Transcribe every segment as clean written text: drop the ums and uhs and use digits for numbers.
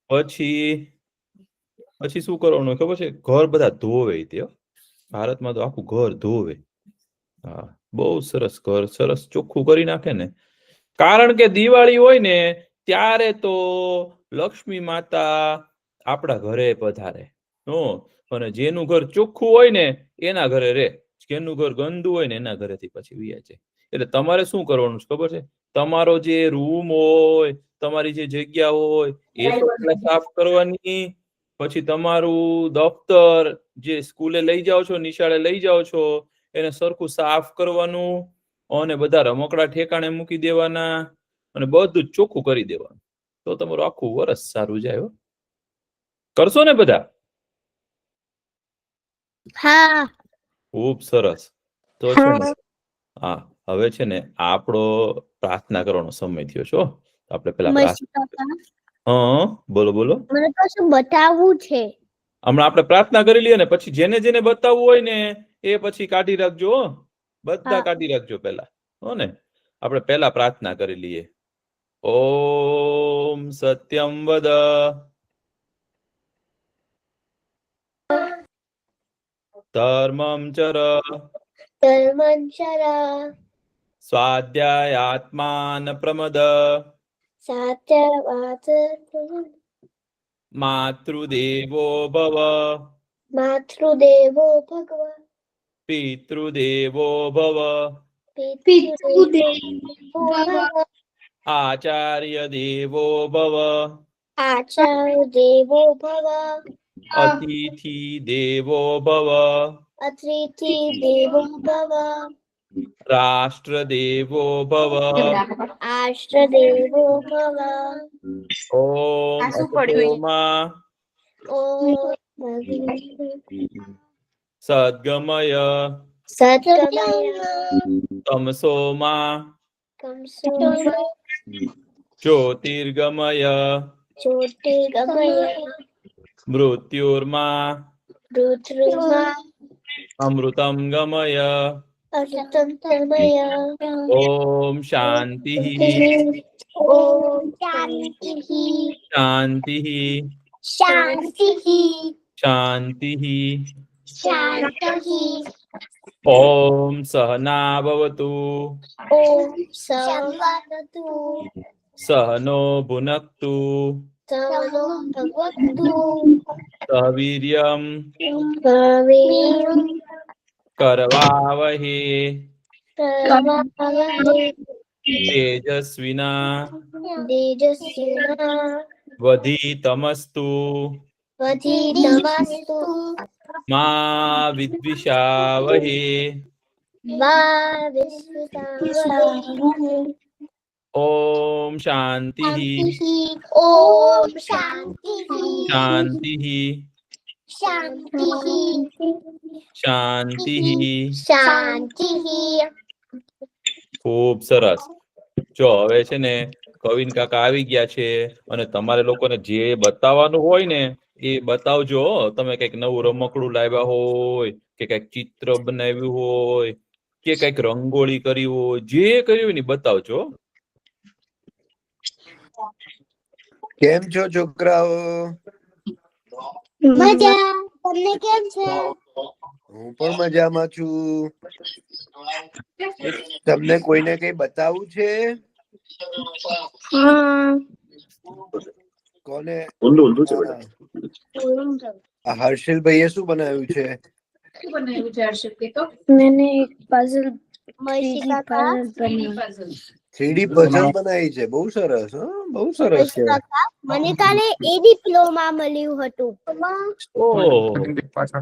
પછી પછી શું કરવાનું ખબર છે? ઘર બધા ધોવે તે ભારતમાં તો આખું ઘર ધોવે. હા, બહુ સરસ ઘર સરસ ચોખ્ખું કરી નાખે ને. કારણ કે દિવાળી હોય ને ત્યારે તો લક્ષ્મી માતા આપણા ઘરે પધારે. અને જેનું ઘર ચોખ્ખું હોય ને એના ઘરે રે, જેનું ઘર ગંદુ હોય ને એના ઘરેથી પછી વિયા જાય. એટલે તમારે શું કરવાનું છે ખબર છે? તમારો જે રૂમ હોય, તમારી જે જગ્યા હોય એ તો પહેલા સાફ કરવાની. પછી તમારું દફતર જે સ્કૂલે લઈ જાઓ છો, નિશાળે લઈ જાઓ છો, એને સરખું સાફ કરવાનું અને બધા રમકડા ઠેકાણે મૂકી દેવાના અને બધું ચોખ્ખું કરી દેવાનું. તો તમારું આખું વરસ સારું જાય. કરશો ને બધા? હા. ખૂબ સરસ. તો છે ને હા, હવે છે ને આપણો પ્રાર્થના કરવાનો સમય થયો છે. આપણે પેલા પ્રાર્થના. હા, બોલો બોલો. મને તો શું બતાવવું છે? હમણાં આપણે પ્રાર્થના કરી લઈએ ને પછી જેને જેને બતાવવું હોય ને એ પછી કાઢી રાખજો. બધા કાઢી રાખજો પેલા. હો ને? આપણે પેલા પ્રાર્થના કરી લઈએ. ઓમ સત્યમ વદ ધર્મં ચર સ્વાધ્યાયાત્માન પ્રમદ માતૃદેવો ભવ પિતૃદેવો ભવ આચાર્ય દેવો ભવ અતિથિ દેવો ભવ રાષ્ટ્ર દેવો ભવ ઓમ અસતોમા સદ્ગમય તમસોમા જ્યોતિર્ગમય મૃત્યુર્મા અમૃતમ ગમય ઓમ શાંતિ શાંતિ શાંતિ ઓમ સહના ભવતુ સહનો ભુનક્તુ સવીર્યમ કરવાવહે તેજસ્વિના વધિતમસ્તુ મા વિદ્વિષાવહે ઓમ શાંતિ શાંતિ શાંતિ. ખૂબ સરસ. જો હવે છે ને કવિન કાકા આવી ગયા છે અને તમારે લોકોને જે બતાવવાનું હોય ને એ બતાવજો. તમે કઈક નવું રમકડું લાવ્યા હોય કે કઈક ચિત્ર બનાવ્યું હોય કે કઈક રંગોળી કરી હોય, જે કર્યું હોય ને બતાવજો. કેમ છો છોકરાઓ? મજા. તમને કેમ છે? હું પણ મજામાં છું. તમને કોઈને કઈ બતાવવું છે? કોને? હર્ષિલભાઈએ શું બનાવ્યું છે? मैंने एक पजल 3D પઝલ બનાવી છે. બહુ સરસ. બહુ સરસ છે. મને કાલે એ ડિપ્લોમા મળ્યું હતું.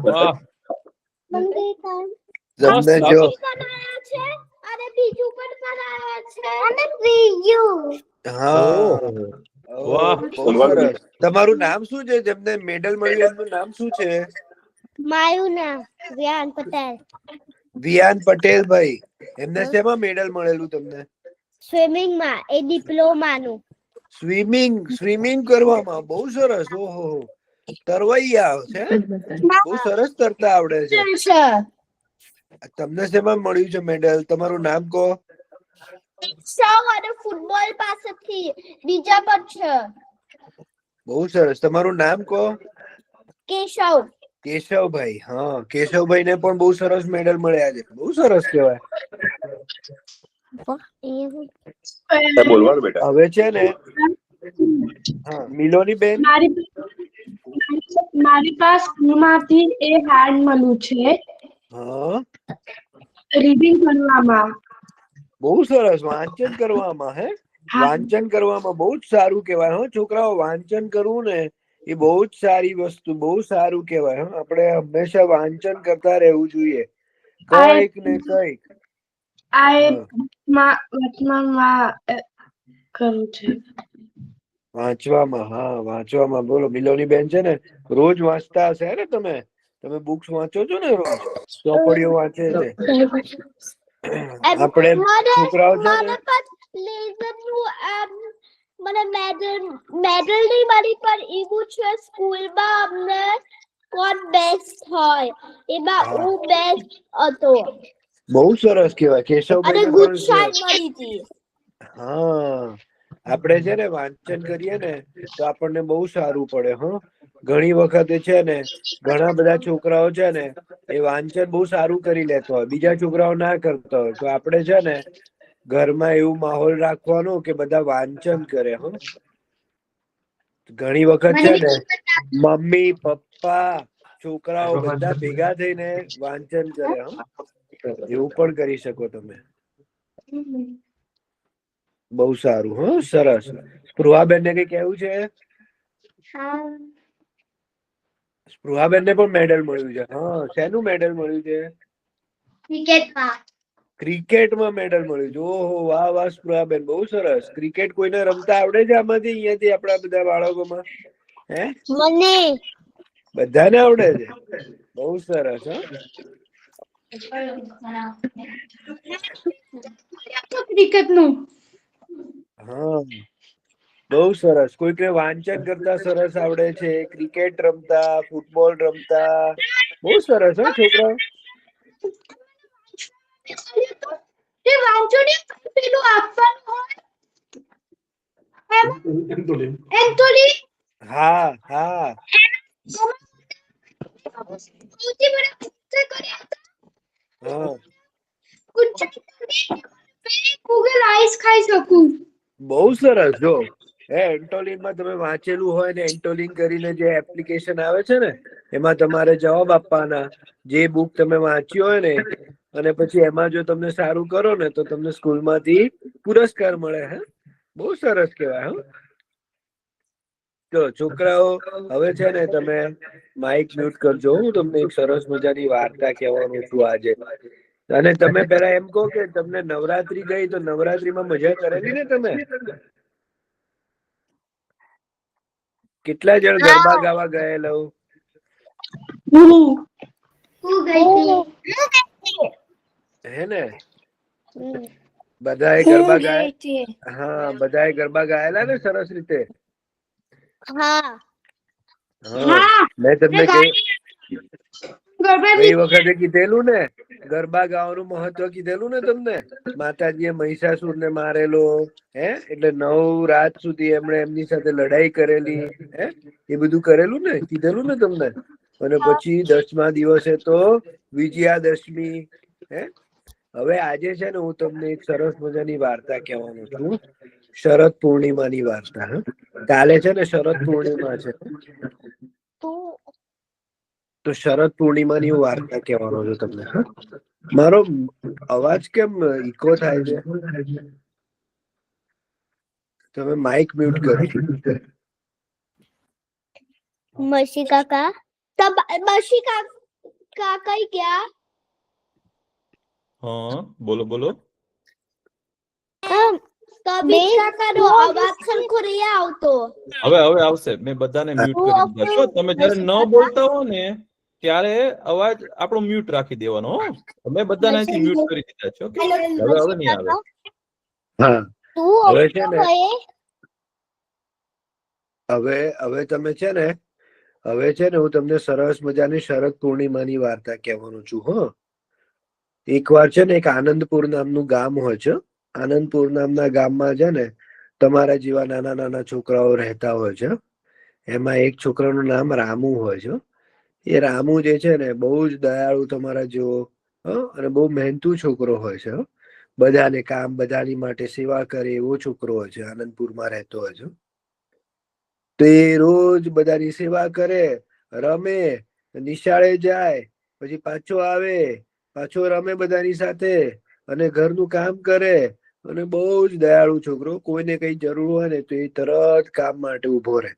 વાહ, તમને જો અને બીજું પણ બનાવ્યા છે અને બીજું. હા, વાહ. બહુ સરસ. તમારું નામ શું છે? જેમને મેડલ મળ્યું એમનું નામ શું છે? મારું નામ વિયાન પટેલ. વિયાન પટેલ ભાઈ. એમને શેમાં મેડલ મળેલું તમને? સ્વિમિંગ માં, એ ડિપ્લોમા નું. સ્વિમિંગ કરવામાં. બહુ સરસ. ઓહો, તરવૈયા છે. બહુ સરસ તરતા આવડે છે. તમને શેમાં મળ્યું છે મેડલ? તમારું નામ કહો. અને ફૂટબોલ પાસેથી બીજા પર છે. બહુ સરસ. તમારું નામ કહો. કેશવ. કેશવભાઈ. હા, કેશવભાઈ ને પણ બહુ સરસ મેડલ મળ્યા છે. બહુ સરસ કહેવાય. બોલવાનું બેટા. હવે છે ને, હા, મિલોની બેન. મારી પાસે સ્કૂલમાંથી એ હાર્ડ મળ્યું છે હા, રીડિંગ કરવામાં. બહુ સરસ. વાંચન કરવામાં. હે, વાંચન કરવામાં બહુ જ સારું કહેવાય. હો છોકરાઓ, વાંચન કરવું ને એ બહુ જ સારી વસ્તુ, બહુ સારું કહેવાય. આપણે હંમેશા વાંચન કરતા રહેવું જોઈએ, કઈક ને કઈક. આ એ હા, વર્તમાનમાં કરું છે. વાંચવામાં. હા, વાંચવામાં. બોલો, મિલોની બેન છે ને રોજ વાંચતા હશે ને? તમે બુક્સ વાંચો છો ને રોજ? ચોપડીઓ વાંચે છે. આપણે છોકરાઓ છે ને, મને મેડલ નહીં મળી, પણ એવું છે સ્કૂલમાં અમને કોણ બેસ્ટ હોય એમાં હું બેસ્ટ હતો. બહુ સરસ કહેવાય. કેશવભાઈ અને ને ગુડ પણ શાઇન મળી હતી. હા, આપણે છે ને વાંચન કરીએ ને તો આપણને બહુ સારું પડે. હા, ઘણી વખતે છે ને ઘણા બધા છોકરાઓ છે ને એ વાંચન બહુ સારું કરી લેતો હોય, બીજા છોકરાઓ ના કરતા હોય. તો આપણે છે ને ઘરમાં એવું માહોલ રાખવાનો કે બધા વાંચન કરે. હો, ઘણી વખત છે ને મમ્મી પપ્પા છોકરાઓ બધા ભેગા થઈને વાંચન કરે. હો, એવું પણ કરી શકો તમે. બહુ સારું. હા, સરસ. સ્પૃહાબેન ને કઈ કેવું છે? સ્પૃહાબેન ને પણ મેડલ મળ્યું છે. હા, શેનું મેડલ મળ્યું છે? ક્રિકેટમાં મેડલ મળ્યું છે. ઓહો, વાહ વાહ સ્પૃહાબેન, બહુ સરસ. ક્રિકેટ કોઈને રમતા આવડે છે આમાંથી, અહીંયાથી આપણા બધા બાળકોમાં? હે, મને બધાને આવડે છે. બહુ સરસ. હા, ક્રિકેટનું. હા, બહુ સરસ. કોઈને વાંચન કરતા સરસ આવડે છે, ક્રિકેટ રમતા, ફૂટબોલ રમતા. બહુ સરસ. હા, છોકરાઓ. પેલું આપવાનું હોય હા, હા, હા. ગૂગલ આઈસ ખાઈ શકું. બહુ સરસ. જો એન્ટોલિનમાં તમે વાંચેલું હોય ને, એન્ટોલિન કરીને જે એપ્લિકેશન આવે છે ને, એમાં તમારે જવાબ આપવાના. જે બુક તમે વાંચી હોય ને, અને પછી એમાં જો તમને સારું કરો ને તો તમને સ્કૂલમાંથી પુરસ્કાર મળે. હે, બહુ સરસ કહેવાય. હા, તો છોકરાઓ, હવે છે ને તમે માઇક મ્યુટ કરજો. હું તમને એક સરસ મજાની વાર્તા કહેવાનું છું આજે. અને તમે પેલા એમ કહો કે તમને નવરાત્રી ગઈ તો નવરાત્રીમાં મજા કરેલી ને તમે? કેટલા જણ ગરબા ગાવા ગયેલો? હું ગઈ હતી. હે ને, બધાએ ગરબા ગાય. હા, બધાએ ગરબા ગાયેલા ને સરસ રીતે. હા, હા, મેં તમને ગઈ વખતે કીધેલું ને, ગરબા ગાવાનું મહત્વ કીધેલું ને તમને. માતાજીએ મહિષાસુર ને મારેલો. હે, એટલે 9 રાત સુધી એમણે એમની સાથે લડાઈ કરેલી. હે, એ બધું કરેલું ને, કીધેલું ને તમને. અને પછી 10મા દિવસે તો વિજયાદશમી. હે, હવે આજે છે ને હું તમને એક સરસ મજાની વાર્તા કહેવાનો છું. શરદ પૂર્ણિમાની વાર્તા. કાલે છે ને શરદ પૂર્ણિમા છે. તો શરદ પૂર્ણિમાની હું વાર્તા કહેવાનો છું તમને. હા, મારો અવાજ કેમ ઇકો થાય છે? તમે માઇક મ્યુટ કરો. મસી કાકા મસી કાકા કઈ ગયા? હા, બોલો બોલો. કબીર કાકાનો અવાજ સરખો નહીં આવતો. હવે આવશે. મેં બધાને મ્યુટ કરી દીધા. જો તમે જયારે ન બોલતા હો ને ત્યારે અવાજ આપણો મ્યુટ રાખી દેવાનો. હો, મેં બધાને અહીંથી મ્યુટ કરી દીધા છે. ઓકે, હવે નહીં આવે. હા, હવે છે ને, હવે હવે તમે છે ને, હવે છે ને હું તમને સરસ મજાની શરદ પૂર્ણિમાની વાર્તા કહેવાનું છું. હો, એકવાર છે ને એક આનંદપુર નામનું ગામ હોય છે. આનંદપુર નામના ગામમાં છે ને તમારા જેવા નાના નાના છોકરાઓ રહેતા હોય છે. એમાં એક છોકરાનું નામ રામુ હોય છે. એ રામુ જે છે ને બહુ જ દયાળુ તમારા જેવો, અને બહુ મહેનતુ છોકરો હોય છે. બધાને કામ, બધાની માટે સેવા કરે એવો છોકરો હોય છે. આનંદપુરમાં રહેતો હોય છે. તો એ રોજ બધાની સેવા કરે, રમે, નિશાળે જાય, પછી પાછો આવે, પાછો રમે બધાની સાથે, અને ઘરનું કામ કરે, અને બહુ જ દયાળુ છોકરો. કોઈને કઈ જરૂર હોય ને તો એ તરત કામ માટે ઉભો રહે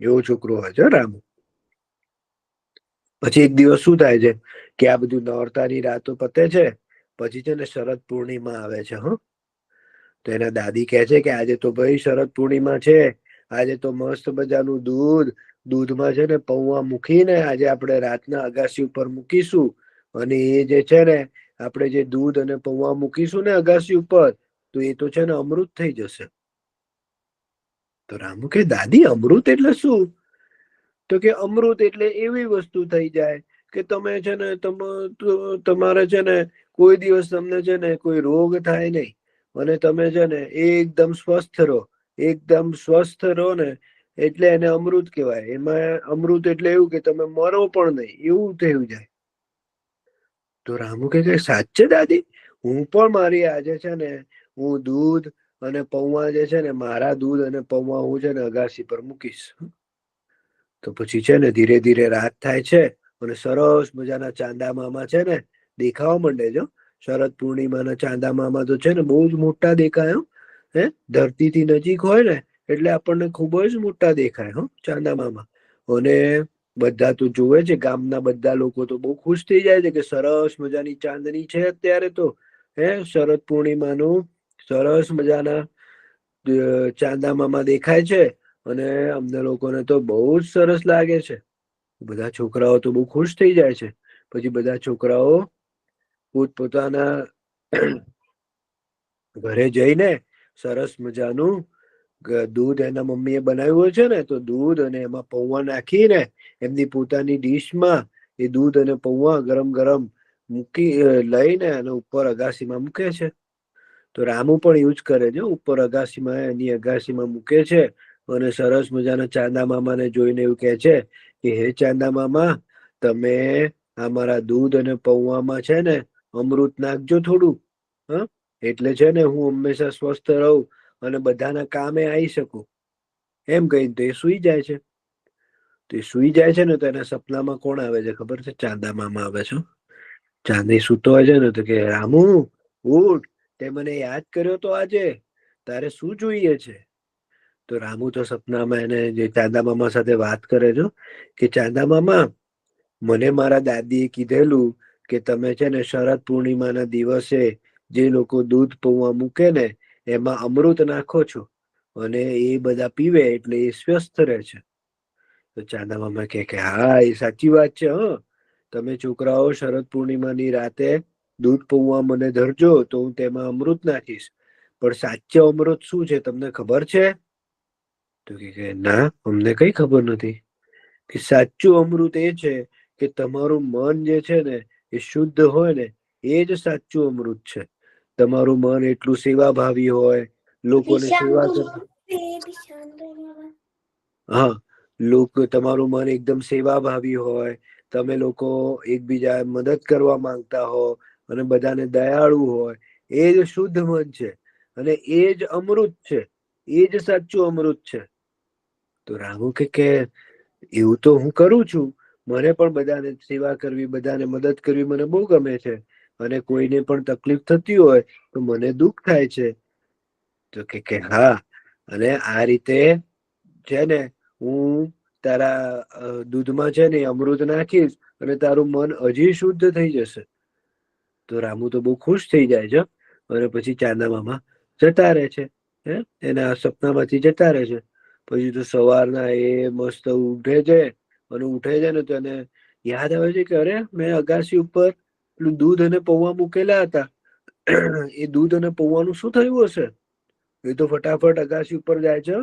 એવો છોકરો હોય છે રામુ. પછી એક દિવસ શું થાય છે કે આ બધું નોરતાની રાતો પતે છે, પછી છે ને શરદ પૂર્ણિમા આવે છે. તો એના દાદી કહે છે કે આજે તો ભાઈ શરદ પૂર્ણિમા છે, આજે તો મસ્ત મજાનું દૂધમાં છે ને પૌવા મૂકીને આજે આપણે રાતના અગાસી ઉપર મૂકીશું, અને એ જે છે ને આપણે જે દૂધ અને પૌવા મૂકીશું ને અગાસી ઉપર, તો એ તો છે ને અમૃત થઈ જશે. તો રામુ કે દાદી અમૃત એટલે શું? તો કે અમૃત એટલે એવી વસ્તુ થઈ જાય કે તમે છે ને તમારે છે ને કોઈ દિવસ તમને છે ને કોઈ રોગ થાય નહીં, અને તમે છે ને એકદમ સ્વસ્થ રહો. એકદમ સ્વસ્થ રહો ને એટલે એને અમૃત કહેવાય. એમાં અમૃત એટલે એવું કે તમે મરો પણ નહીં, એવું થયું જાય. તો રામુ કે સાચે દાદી? હું પણ મારી આજે છે ને હું દૂધ અને પૌવા જે છે ને મારા દૂધ અને પૌવા હું છે ને અગાસી પર મૂકીશ. તો પછી છે ને ધીરે ધીરે રાત થાય છે, અને સરસ મજાના ચાંદા મામા છે ને દેખાવા માંડે છે. શરદ પૂર્ણિમાના ચાંદા મામા તો છે ને બહુ જ મોટા દેખાય. ધરતીથી નજીક હોય ને એટલે આપણને ખૂબ જ મોટા દેખાય ચાંદા મામા. અને બધા તો જોવે છે, ગામના બધા લોકો તો બહુ ખુશ થઈ જાય છે કે સરસ મજાની ચાંદની છે અત્યારે તો. શરદ પૂર્ણિમાનું સરસ મજાના ચાંદા મામા દેખાય છે, અને અમને લોકોને તો બહુ જ સરસ લાગે છે. બધા છોકરાઓ તો બહુ ખુશ થઈ જાય છે. પછી બધા છોકરાઓ પોતપોતાના ઘરે જઈને સરસ મજાનું દૂધ એના મમ્મી એ બનાવ્યું હોય છે ને, તો દૂધ અને એમાં પૌવા નાખીને એમની પોતાની ડીશમાં એ દૂધ અને પૌવા ગરમ ગરમ લઈને અને ઉપર અગાસીમાં મૂકે છે. તો રામુ પણ એવું જ કરે છે. ઉપર અગાસીમાં એની અગાસીમાં મૂકે છે, અને સરસ મજાના ચાંદા મામાને જોઈને એવું કહે છે કે હે ચાંદા મામા, તમે અમારા દૂધ અને પૌવામાં છે ને અમૃત નાખજો થોડું. એટલે છે ને હું હંમેશા સ્વસ્થ રહું અને બધાના કામે આવી શકું. એમ કહીને તો એ સુઈ જાય છે. તો એ સુઈ જાય છે ને તો એના સપનામાં કોણ આવે છે ખબર છે? ચાંદા મામા આવે છે. ચાંદી સૂતો હોય છે ને તો કે રામુ ઉઠ, તે મને યાદ કર્યો તો આજે? તારે શું જોઈએ છે? તો રામુ તો સપનામાં એને જે ચાંદા મામા સાથે વાત કરે છે કે ચાંદા મામા, મને મારા દાદીએ કીધેલું કે તમે છે ને શરદ પૂર્ણિમાના દિવસે જે લોકો દૂધ પૌવા મૂકે ને એમાં અમૃત નાખો છો, અને એ બધા પીવે એટલે એ સ્વસ્થ રહે છે. તો ચાંદા મામા કે હા, એ સાચી વાત છે. તમે છોકરાઓ શરદ પૂર્ણિમાની રાતે દૂધ પૌવા મને ધરજો તો હું તેમાં અમૃત નાખીશ. પણ સાચે અમૃત શું છે તમને ખબર છે? તો કે ના, અમને કઈ ખબર નથી. કે સાચું અમૃત એ છે કે તમારું મન જે છે ને એ શુદ્ધ હોય ને એ જ સાચું અમૃત છે. તમારું મન એટલું સેવાભાવી હોય, લોકોને સેવા કરતા. તમારું મન એકદમ સેવાભાવી હોય, તમે લોકો એકબીજા મદદ કરવા માંગતા હો, અને બધાને દયાળુ હોય, એ જ શુદ્ધ મન છે, અને એ જ અમૃત છે. એ જ સાચું અમૃત છે. તો રામુ કે એવું તો હું કરું છું. મને પણ બધાને સેવા કરવી, બધાને મદદ કરવી મને બહુ ગમે છે. અને કોઈને પણ તકલીફ થતી હોય તો મને દુઃખ થાય છે. તો કે હા, અને આ રીતે છે ને હું તારા દૂધમાં છે ને અમૃત નાખીશ, અને તારું મન હજી શુદ્ધ થઈ જશે. તો રામુ તો બહુ ખુશ થઈ જાય છે. અને પછી ચાંદા મામા જતા રહે છે. એના સપનામાંથી જતા રહે છે. પછી તો સવારના એ મસ્ત ઉઠે છે, અને ઉઠે છે ને તો એને યાદ આવે છે કે અરે, મેં અગાસી ઉપર પેલું દૂધ અને પૌવા મૂકેલા હતા. એ દૂધ અને પૌવાનું શું થયું હશે? એ તો ફટાફટ અગાસી ઉપર જાય છે.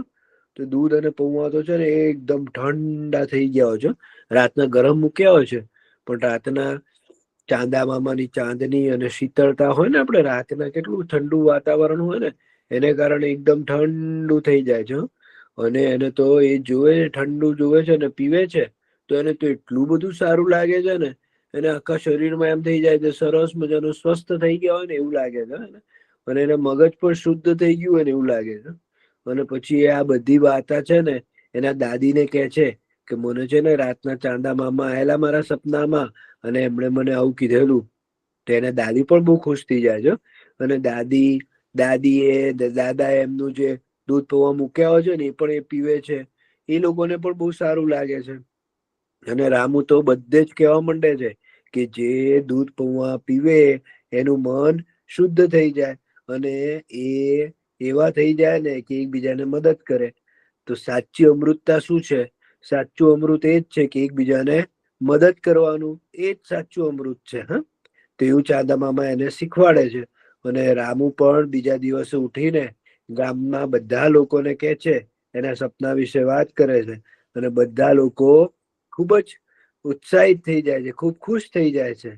તો દૂધ અને પૌવા તો છે ને એકદમ ઠંડા થઈ ગયા હોય છે. રાતના ગરમ મૂક્યા હોય છે, પણ રાતના ચાંદા મામાની ચાંદની અને શીતળતા હોય ને, આપણે રાતના કેટલું ઠંડુ વાતાવરણ હોય ને, એને કારણે એકદમ ઠંડુ થઈ જાય છે. અને એને તો એ જોવે છે, ઠંડુ જોવે છે ને પીવે છે તો એને તો એટલું બધું સારું લાગે છે ને, એને આખા શરીરમાં એમ થઈ જાય છે સરસ મજાનું સ્વસ્થ થઈ ગયા હોય ને એવું લાગે છે એને. અને એને મગજ પણ શુદ્ધ થઈ ગયું હોય ને એવું લાગે છે. અને પછી એ આ બધી વાર્તા છે ને એના દાદીને કહે છે કે મને છે ને રાતના ચાંદા મામા આયેલા મારા સપનામાં અને એમણે મને આવું કીધેલું. તો એને દાદી પણ બહુ ખુશ થઈ જાય છે. અને દાદા એમનું જે દૂધ પૌવા મૂક્યા હોય છે ને એ પણ એ પીવે છે. એ લોકોને પણ બહુ સારું લાગે છે. અને રામુ તો બધે જ કહેવા માંડે છે કે જે દૂધ પૌવા પીવે એનું મન શુદ્ધ થઈ જાય અને એ એવા થઈ જાય ને કે એકબીજાને મદદ કરે. તો સાચી અમૃતતા શું છે? સાચું અમૃત એ જ છે કે એકબીજાને મદદ કરવાનું. એ જ સાચું અમૃત છે. હા, તો એવું ચાંદા મામા એને શીખવાડે છે. અને રામુ પણ બીજા દિવસે ઉઠીને ગામના બધા લોકોને કહે છે, એના સપના વિશે વાત કરે છે. અને બધા લોકો ખૂબ જ ઉત્સાહિત થઈ જાય છે, ખૂબ ખુશ થઈ જાય છે.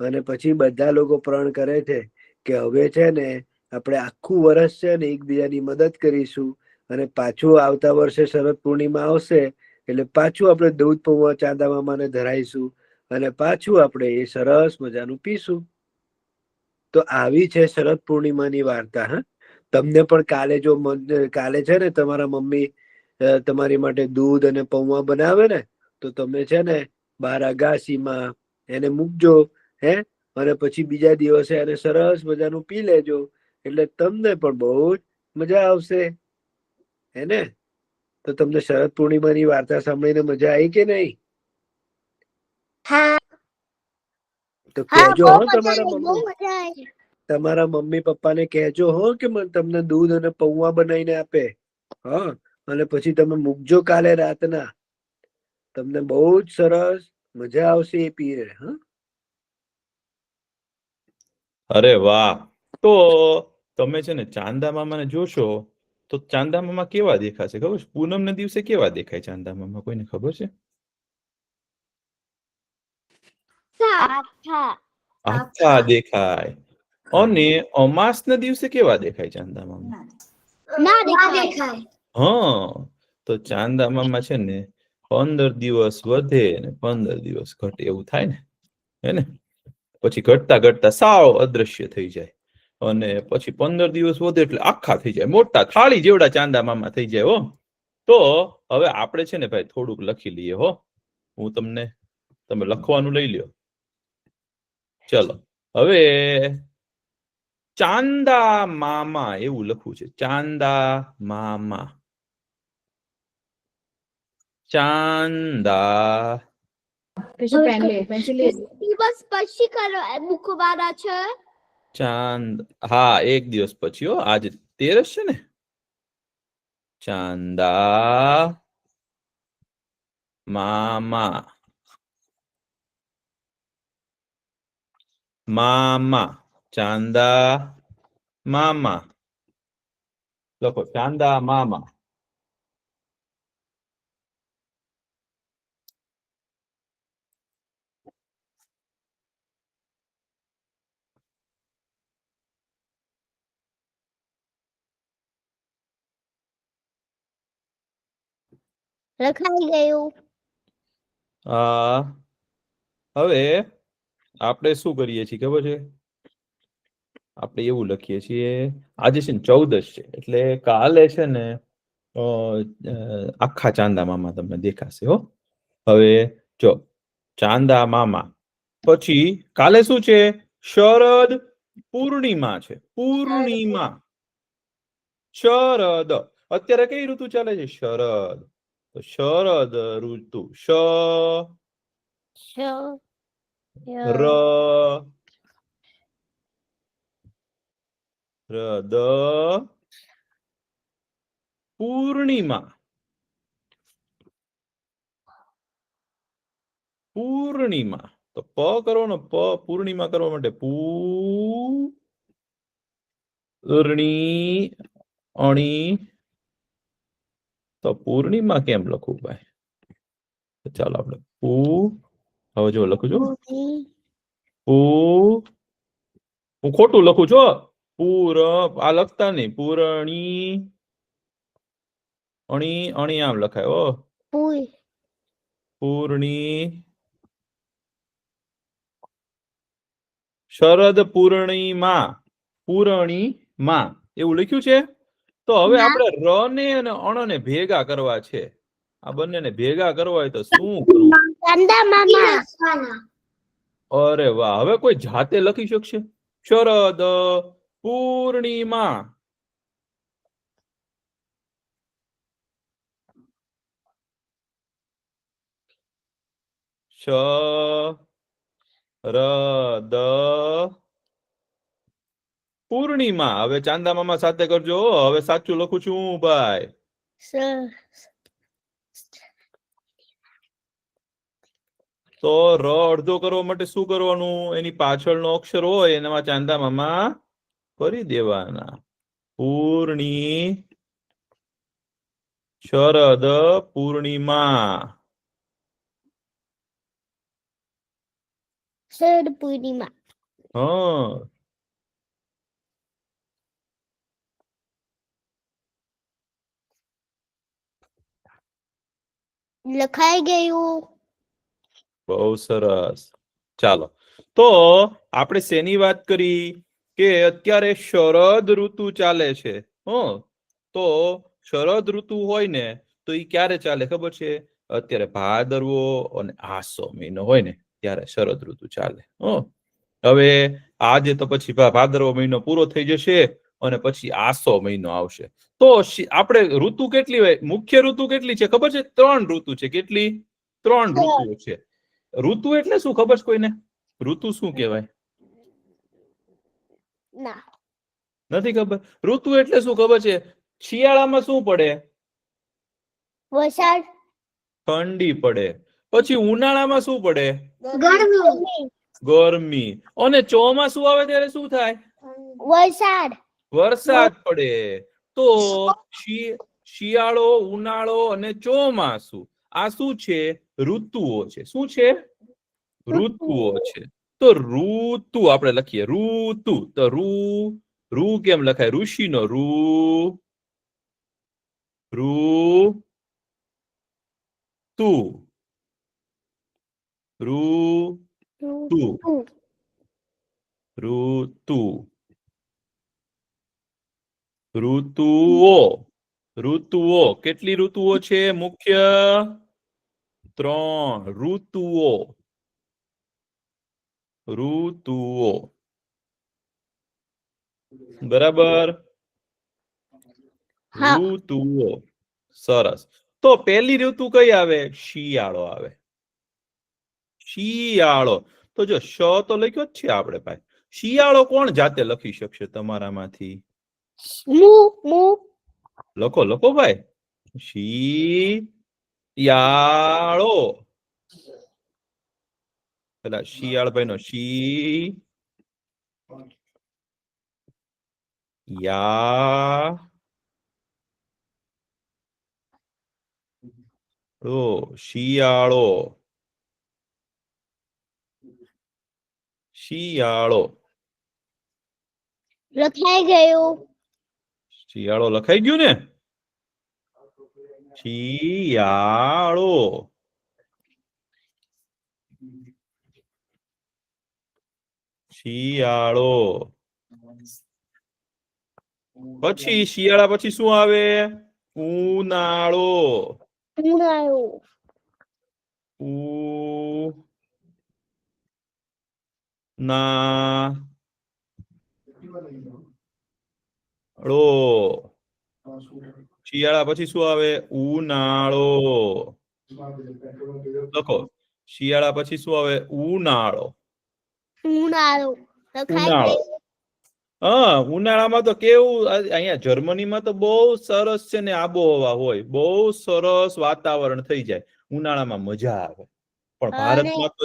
અને પછી બધા લોકો પ્રણ કરે છે કે હવે છે ને આપણે આખું વર્ષ છે ને એકબીજાની મદદ કરીશું. અને પાછું આવતા વર્ષે શરદ પૂર્ણિમા આવશે એટલે પાછું આપણે દૂધ પૌવા ચાંદા મામાને ધરાઈશું. અને પાછું આપણે એ સરસ મજાનું પીશું. તો આવી છે શરદ પૂર્ણિમાની વાર્તા. હા, તમને પણ કાલે છે ને તમારા મમ્મી તમારી માટે દૂધ અને પૌવા બનાવે ને તો તમે છે ને બહાર અગાસીમાં એને મૂકજો. હે, અને પછી બીજા દિવસે એને સરસ મજાનું પી લેજો. એટલે તમને પણ બહુ જ મજા આવશે. હે ને? તો તમને શરદ પૂર્ણિમાની વાર્તા સાંભળીને મજા આવી કે નહીં? હા તો હા, કહેજો બહુ હો મજા આવી, બહુ મજા આવી. તમારા મમ્મી પપ્પાને કહેજો હો કે તમને દૂધ અને પૌવા બનાવીને આપે. હા, અને પછી તમે મૂકજો કાલે રાતના. તમને બહુ જ સરસ મજા આવશે એ પીએ. હા, અરે વાહ! તો તમે છે ને ચાંદા મામાને જોશો તો ચાંદા મામા કેવા દેખાશે ખબર છે? પૂનમના દિવસે કેવા દેખાય ચાંદા મામા? કોઈને ખબર છે? આખા આખા દેખાય. અને અમાસના દિવસે કેવા દેખાય ચાંદા મામા? ના દેખાય. હા, તો ચાંદા મામા છે ને 15 દિવસ વધે ને 15 દિવસ ઘટે એવું થાય ને, હે ને? પછી ઘટતા ઘટતા સાવ અદ્રશ્ય થઈ જાય. અને પછી 15 દિવસ વધે એટલે આખા થઈ જાય, મોટા થાળી જેવડા ચાંદા મામા થઈ જાય. હો, તો હવે આપણે છે ને ભાઈ થોડુંક લખી લઈએ. હો, તમે લખવાનું લઈ લ્યો. ચલો, હવે ચાંદા મામા એવું લખવું છે. ચાંદા મામા, ચાંદા દિવસ પછી મૂકવાના છે. હા, એક દિવસ પછી. હો, આજે 13 છે ને. ચાંદા મામા, ચાંદા મામા લખો. ચાંદા મામા. લખાઈ ગયું. હવે આપણે શું કરીએ છીએ ખબર છે? આપણે એવું લખીએ છીએ, આજે છે ને 14 છે એટલે કાલે છે ને આખા ચાંદા મામા તમને દેખાશે. હો, હવે જો ચાંદા મામા પછી કાલે શું છે? શરદ પૂર્ણિમા છે. પૂર્ણિમા, શરદ. અત્યારે કઈ ઋતુ ચાલે છે? શરદ. તો શરદ ઋતુ. રદ પૂર્ણિમા. પૂર્ણિમા તો પ કરો ને, પૂર્ણિમા કરવા માટે તો પૂર્ણિમા કેમ લખવું ભાઈ? ચાલો આપણે હવે જો લખું છું. હું ખોટું લખું છું. આ લખતા નહીં. અણી અણી આમ લખાય. ઓ પૂઈ પૂર્ણી શરદ પૂર્ણિમા પૂર્ણિમા એવું લખ્યું છે. તો હવે ના. આપણે ર ને અને અણ ને ભેગા કરવા છે. આ બંનેને ભેગા કરવા હોય તો શું કરવું? ચંદા મામા અરે વાહ, હવે કોઈ જાતે લખી શકશે? શરદ પૂર્ણિમા. શરદ પૂર્ણિમા. હવે ચાંદા મામા સાથે કરજો. હવે સાચું લખું છું ભાઈ. તો ર અડધો કરવા માટે શું કરવાનું? એની પાછળનો અક્ષર હોય એનામાં ચાંદા મામા કરી દેવાના. પૂર્ણી શરદ પૂર્ણિમા. શરદ પૂર્ણિમા હા, લખાઈ ગયું. બહુ સરસ. ચાલો, તો આપણે શેની વાત કરી કે અત્યારે શરદ ઋતુ ચાલે છે. તો શરદ ઋતુ હોય ને તો ઈ ક્યારે ચાલે ખબર છે? અત્યારે ભાદરવો અને આસો મહિનો હોય ને ત્યારે શરદ ઋતુ ચાલે. હવે આજે તો પછી ભાદરવો મહિનો પૂરો થઈ જશે અને પછી આસો મહિનો આવશે. તો આપણે ઋતુ કેટલી હોય? મુખ્ય ઋતુ કેટલી છે ખબર છે? 3 ઋતુ છે. કેટલી? 3 ઋતુઓ છે. ઋતુ એટલે શું ખબર છે કોઈને? ઋતુ શું કહેવાય? ના નથી ખબર? ઋતુ એટલે શું ખબર છે? શિયાળામાં શું પડે? વરસાદ ઠંડી પડે. પછી ઉનાળામાં શું પડે? ગરમી ગરમી. અને ચોમાસું આવે ત્યારે શું થાય? વરસાદ વરસાદ પડે. તો શિયાળો, ઉનાળો અને ચોમાસું આ શું છે? ઋતુઓ છે. શું છે? ઋતુઓ છે. તો ઋતુ આપણે લખીએ ઋતુ. તો રૂ કેમ લખાય? ઋષિનો રૂ. ઋતુઓ. કેટલી ઋતુઓ છે? મુખ્ય 3 ઋતુઓ. બરાબર? હા. ઋતુઓ. સરસ. તો પહેલી ઋતુ કઈ આવે? શિયાળો આવે. શિયાળો. તો જો શ તો લખ્યો જ છે આપણે ભાઈ. શિયાળો કોણ જાતે લખી શકશે તમારામાંથી? લખો લખો ભાઈ. શિયાળો. પેલા શિયાળ ભાઈ નો શિયાળો. શિયાળો. લખાઈ ગયું. શિયાળો લખાઈ ગયું ને? શિયાળો. શિયાળો. પછી શિયાળા પછી શું આવે? ઉનાળો. ઉનાળો શિયાળા પછી શું આવે? ઉનાળો. લખો. શિયાળા પછી શું આવે? ઉનાળો. ઉનાળો લખાઈ ઉનાળો. ગયું. હા, ઉનાળામાં તો કેવું અહીંયા જર્મનીમાં તો બહુ સરસ છે ને આબોહવા હોય. બહુ સરસ વાતાવરણ થઈ જાય. ઉનાળામાં મજા આવે. પણ ભારતમાં તો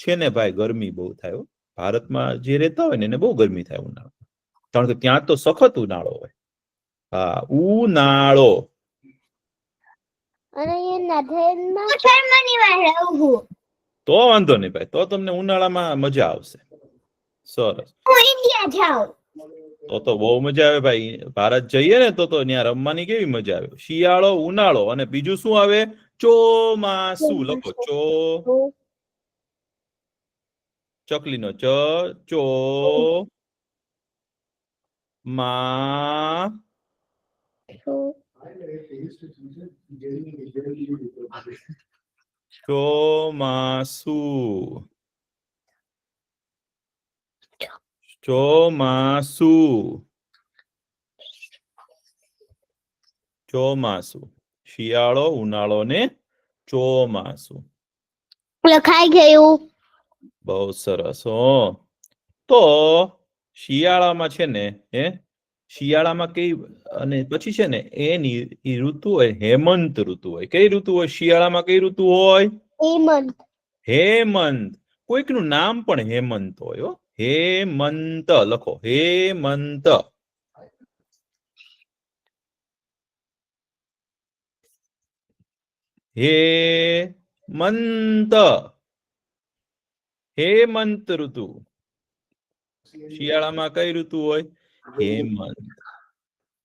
છે ને ભાઈ ગરમી બહુ થાય. ભારતમાં જે રહેતા હોય ને એને બહુ ગરમી થાય ઉનાળામાં. કારણ કે ત્યાં તો સખત ઉનાળો હોય. હા, ઉનાળો. અને એ નથેનમાં જર્મનીમાં રહું. તો વાંધો નહીં ભાઈ. તો તમને ઉનાળામાં મજા આવશે. સરસ. હું ઇન્ડિયા જાઉં. તો બહુ મજા આવે ભાઈ. ભારત જઈએ ને તો ત્યાં રમવાની કેવી મજા આવે. શિયાળો, ઉનાળો અને બીજું શું આવે? ચોમાસું. લખો ચકલીનો ચ, ચો મા ચોમાસું. ચોમાસું. ચોમાસું. શિયાળો, ઉનાળો ને ચોમાસું. લખાઈ ગયું. બહુ સરસ. તો શિયાળામાં છે ને શિયાળામાં કઈ અને પછી છે ને એની ઋતુ હોય હેમંત ઋતુ હોય. કઈ ઋતુ હોય શિયાળામાં? કઈ ઋતુ હોય? હેમંત. હેમંત. કોઈકનું નામ પણ હેમંત હોય. હો, હેમંત. લખો હેમંત. હેમંત. હેમંત ઋતુ. શિયાળામાં કઈ ઋતુ હોય? હેમંત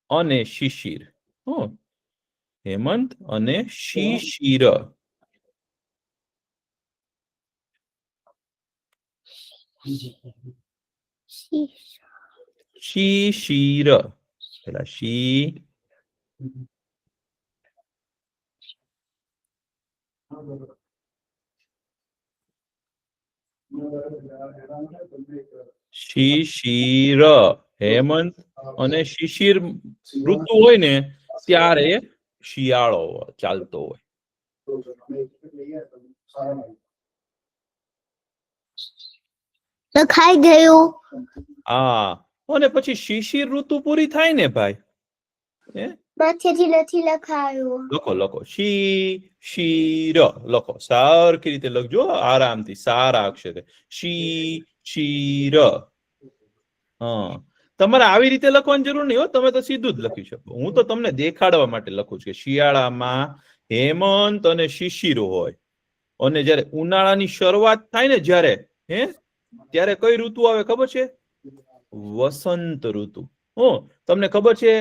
અને શિશિર. હેમંત અને શિશિર. શિશિર. પેલા શિશિર. હેમંત અને શિશિર ઋતુ હોય ને ત્યારે શિયાળો ચાલતો હોય. લખાઈ ગયું. હા, અને પછી શિશિર ઋતુ પૂરી થાય ને ભાઈ, માથેથી નથી લખાયું. લખો શિશિર. લખો સરખી રીતે લખજો, આરામથી, સારા અક્ષરે. શિશિર. હા, તમારે આવી રીતે લખવાની જરૂર નહીં હો, તમે તો સીધું જ લખી શકો. હું તો તમને દેખાડવા માટે લખું છું કે શિયાળામાં હેમંત અને શિશિર હોય, અને જયારે ઉનાળાની શરૂઆત થાય ને જ્યારે ત્યારે કઈ ઋતુ આવે ખબર છે? વસંત ઋતુ. તમને ખબર છે,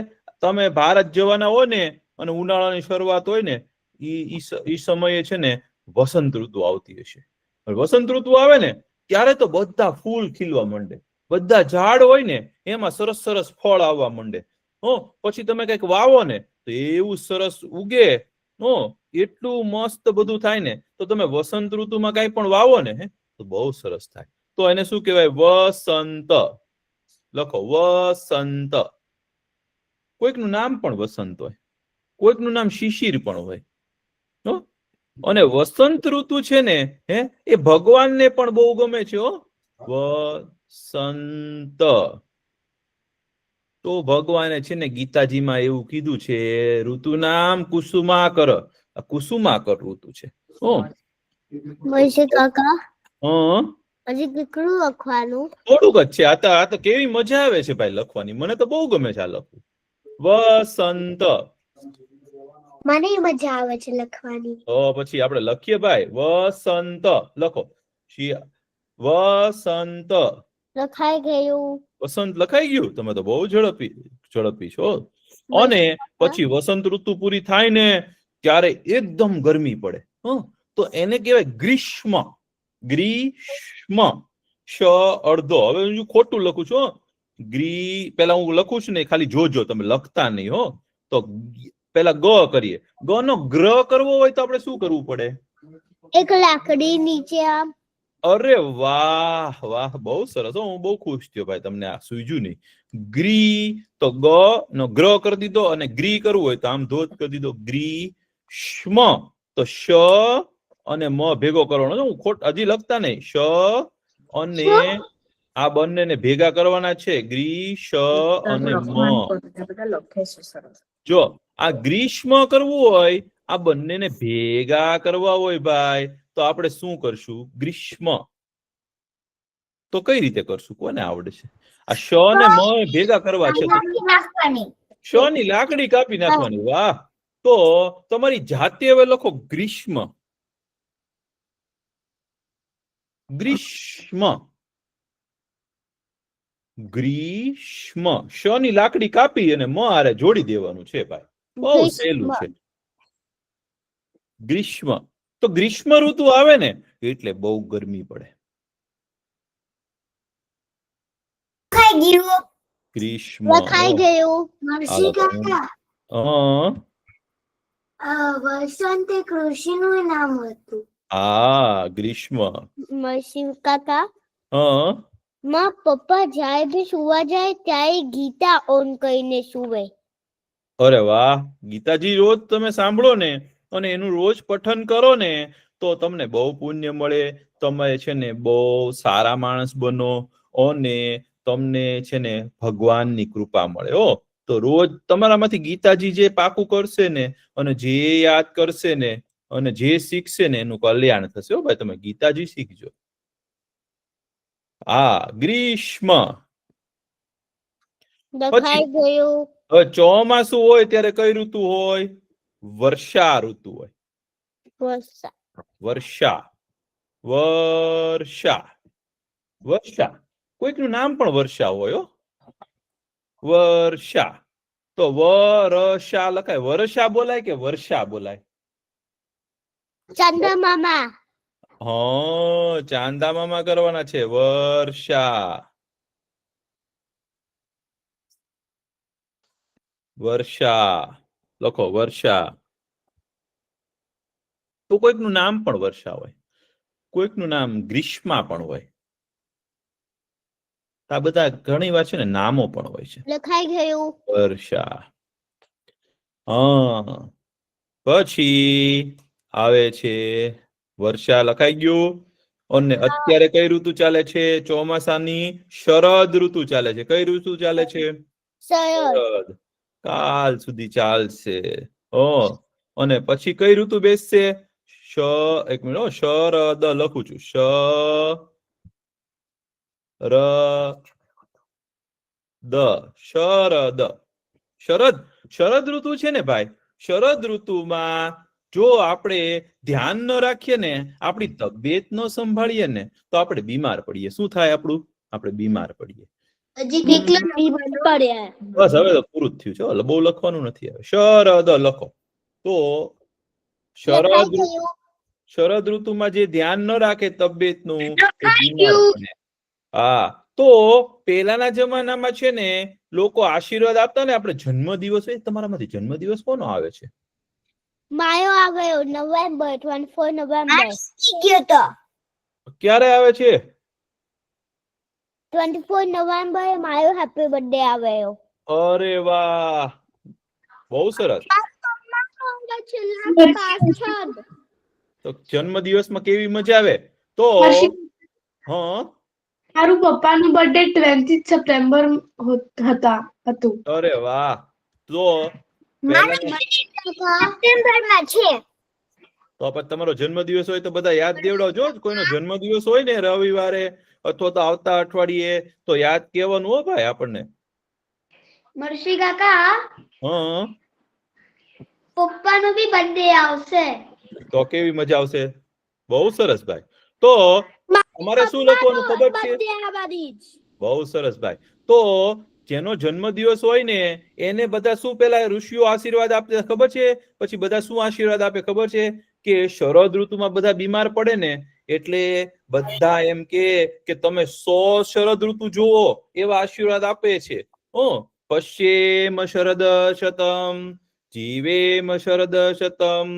તમે ભારત જવાના હો ને અને ઉનાળાની શરૂઆત હોય ને ઈ સમયે છે ને વસંત ઋતુ આવતી હશે. વસંત ઋતુ આવે ને ત્યારે તો બધા ફૂલ ખીલવા માંડે, બધા ઝાડ હોય ને એમાં સરસ સરસ ફળ આવવા માંડે. પછી તમે કઈક વાવો ને તો એવું સરસ ઉગે, એટલું મસ્ત બધું થાય ને. તો તમે વસંત ઋતુમાં કઈ પણ વાવો ને તો બહુ સરસ થાય. તો એને શું કહેવાય? વસંત. લખો વસંત. કોઈકનું નામ પણ વસંત હોય, કોઈકનું નામ શિશિર પણ હોય. અને વસંત ઋતુ છે ને એ ભગવાનને પણ બહુ ગમે છે. વસંત. તો ભગવાને છે ને ગીતાજીમાં એવું કીધું છે, ઋતુ નામ કુસુમાકર. કુસુમાકર ઋતુ છે. કાકા હજી કેટલું લખવાનું? થોડુંક જ છે. આ તો કેવી મજા આવે છે ભાઈ લખવાની. મને તો બહુ ગમે છે આ લખવું. વસંત. મને મજા આવે છે લખવાની. તો પછી આપણે લખીએ ભાઈ, વસંત. લખો વસંત. લખાઈ ગયું. વસંત લખાઈ ગયું. તમે તો બહુ ઝડપી છો. અને પછી વસંત ઋતુ પૂરી થાય ને ત્યારે એકદમ ગરમી પડે, તો એને કહેવાય ગ્રીષ્મ. ગ્રીષ્મ. શ અડધો. હવે હું ખોટું લખું છું. પેલા હું લખું છું ને, ખાલી જોજો, તમે લખતા નહીં હો. તો પેલા ગ કરીએ. ગ નો ગ્રહ કરવો હોય તો આપણે શું કરવું પડે? એક લાકડી નીચે આમ. અરે વાહ વાહ, બહુ સરસ. હું બહુ ખુશ થયો ભાઈ, તમને આ સૂઝ્યું નહીં. ગ્રી તો ગ નો ગ્રહ કરી દીધો, અને ગ્રી કરવું હોય તો આમ ધોધ કરી દીધો. ગ્રીષ્મ તો શ અને મ ભેગો કરવાનો. હું હજી લખતા નહીં. શ અને આ બંનેને ભેગા કરવાના છે. ગ્રીશ અને મ. જો આ ગ્રીષ્મ કરવું હોય, આ બંનેને ભેગા કરવા હોય ભાઈ, તો આપણે શું કરશું? ગ્રીષ્મ. તો કઈ રીતે કરશું? કોને આવડે છે? આ શ ને મ ભેગા કરવા છે. શ ની લાકડી કાપી નાખવાની. વાહ. તો તમારી જાતે હવે લખો ગ્રીષ્મ. ગ્રીષ્મ. ગ્રીષ્મ. શ ની લાકડી કાપી અને મ આરે જોડી દેવાનું છે ભાઈ. બહુ સહેલું છે. ગ્રીષ્મ. તો ગ્રીષ્મ ઋતુ આવે ને એટલે બહુ ગરમી પડે. ગ્રીષ્મ. લખાઈ ગયું. મર્ષી કાકા. વસંત એ કૃષિનું નામ હતું. હા, ગ્રીષ્મ. મર્ષી કાકા, હા, માં પપ્પા જાય બી સુવા જાય ત્યારે ગીતા ઓન કરીને સુવે. અરે વાહ. ગીતાજી રોજ તમે સાંભળો ને અને એનું રોજ પઠન કરો ને તો તમને બહુ પુણ્ય મળે. તમે છે ને બહુ સારા માણસ બનો અને તમને છે ને ભગવાનની કૃપા મળે. તો રોજ તમારામાંથી ગીતાજી જે પાકું કરશે ને અને જે યાદ કરશે ને અને જે શીખશે ને એનું કલ્યાણ થશે. ભાઈ તમે ગીતાજી શીખજો. હા, ગ્રીષ્મ. લખાઈ ગયું. હવે ચોમાસું હોય ત્યારે કઈ ઋતુ હોય? વર્ષા ઋતુ હોય. વર્ષા. વર્ષા. વર્ષા. વર્ષા. કોઈકનું નામ પણ વર્ષા હોય. વર્ષા. તો વરસા લખાય. વર્ષા બોલાય કે વર્ષા બોલાય? ચંદ્રમામા. હા, ચાંદા મામા કરવાના છે. વર્ષા. વર્ષા લખો. વર્ષા. તો કોઈકનું નામ પણ વર્ષા હોય, કોઈકનું નામ ગ્રીષ્મા પણ હોય. આ બધા ઘણી વાર છે ને નામો પણ હોય છે. લખાઈ ગયું. વર્ષા. હા, પછી આવે છે વર્ષા. લખાઈ ગયું. અને અત્યારે કઈ ઋતુ ચાલે છે? ચોમાસાની શરદ ઋતુ ચાલે છે. કઈ ઋતુ ચાલે છે? શરદ. કાલ સુધી ચાલશે. અને પછી કઈ ઋતુ બેસશે? એક મિનિટ. શરદ લખું છું. શરદ. શરદ ઋતુ છે ને ભાઈ. શરદ ઋતુમાં જો આપણે ધ્યાન ન રાખીએ ને, આપણી તબિયત ન સંભાળીએ ને તો આપણે બીમાર પડીએ. શું થાય આપણું? આપણે બીમાર પડીએ. બસ હવે તો પૂરું જ થયું છે. બહુ લખવાનું નથી. હવે શરદ લખો. તો શરદ ઋતુમાં જે ધ્યાન ન રાખે તબિયતનું એ બીમાર પડે. હા, તો પેલાના જમાનામાં છે ને લોકો આશીર્વાદ આપતા ને. આપણે જન્મદિવસ હોય, તમારામાંથી જન્મદિવસ કોનો આવે છે? માયો આવ્યો નવેમ્બર 24 નવેમ્બર. ક્યારે આવે છે? 24 નવેમ્બર માયો હેપી બર્થડે આવ્યો. અરે વાહ, બહુ સરસ. તો જન્મદિવસમાં કેવી મજા આવે? તો હા, મારું પપ્પાનું બર્થડે 20 સપ્ટેમ્બર હતું. અરે વાહ. તો સપ્ટેમ્બરમાં છે. તો પછી તમારો જન્મદિવસ હોય તો બધા યાદ દેવડાવજો. કોઈનો જન્મદિવસ હોય ને રવિવારે અથવા તો આવતા અઠવાડિયે તો યાદ કહેવાનું હો ભાઈ આપણને. મર્ષી કાકા, હા, પપ્પાનો બી બર્થડે આવશે. તો કેવી મજા આવશે? બહુ સરસ ભાઈ. તો તમારે શું લખવાનું ખબર છે? બહુ સરસ ભાઈ. તો જેનો જન્મદિવસ હોય ને એને બધા શું પેલા ઋષિઓ આશીર્વાદ આપે ખબર છે? પછી બધા શું આશીર્વાદ આપે ખબર છે? કે શરદ ઋતુમાં બધા બીમાર પડે ને એટલે બધા એમ કે તમે 100 શરદ ઋતુ જુઓ એવા આશીર્વાદ આપે છે. પશ્યેમ શરદ શતમ જીવેમ શરદ શતમ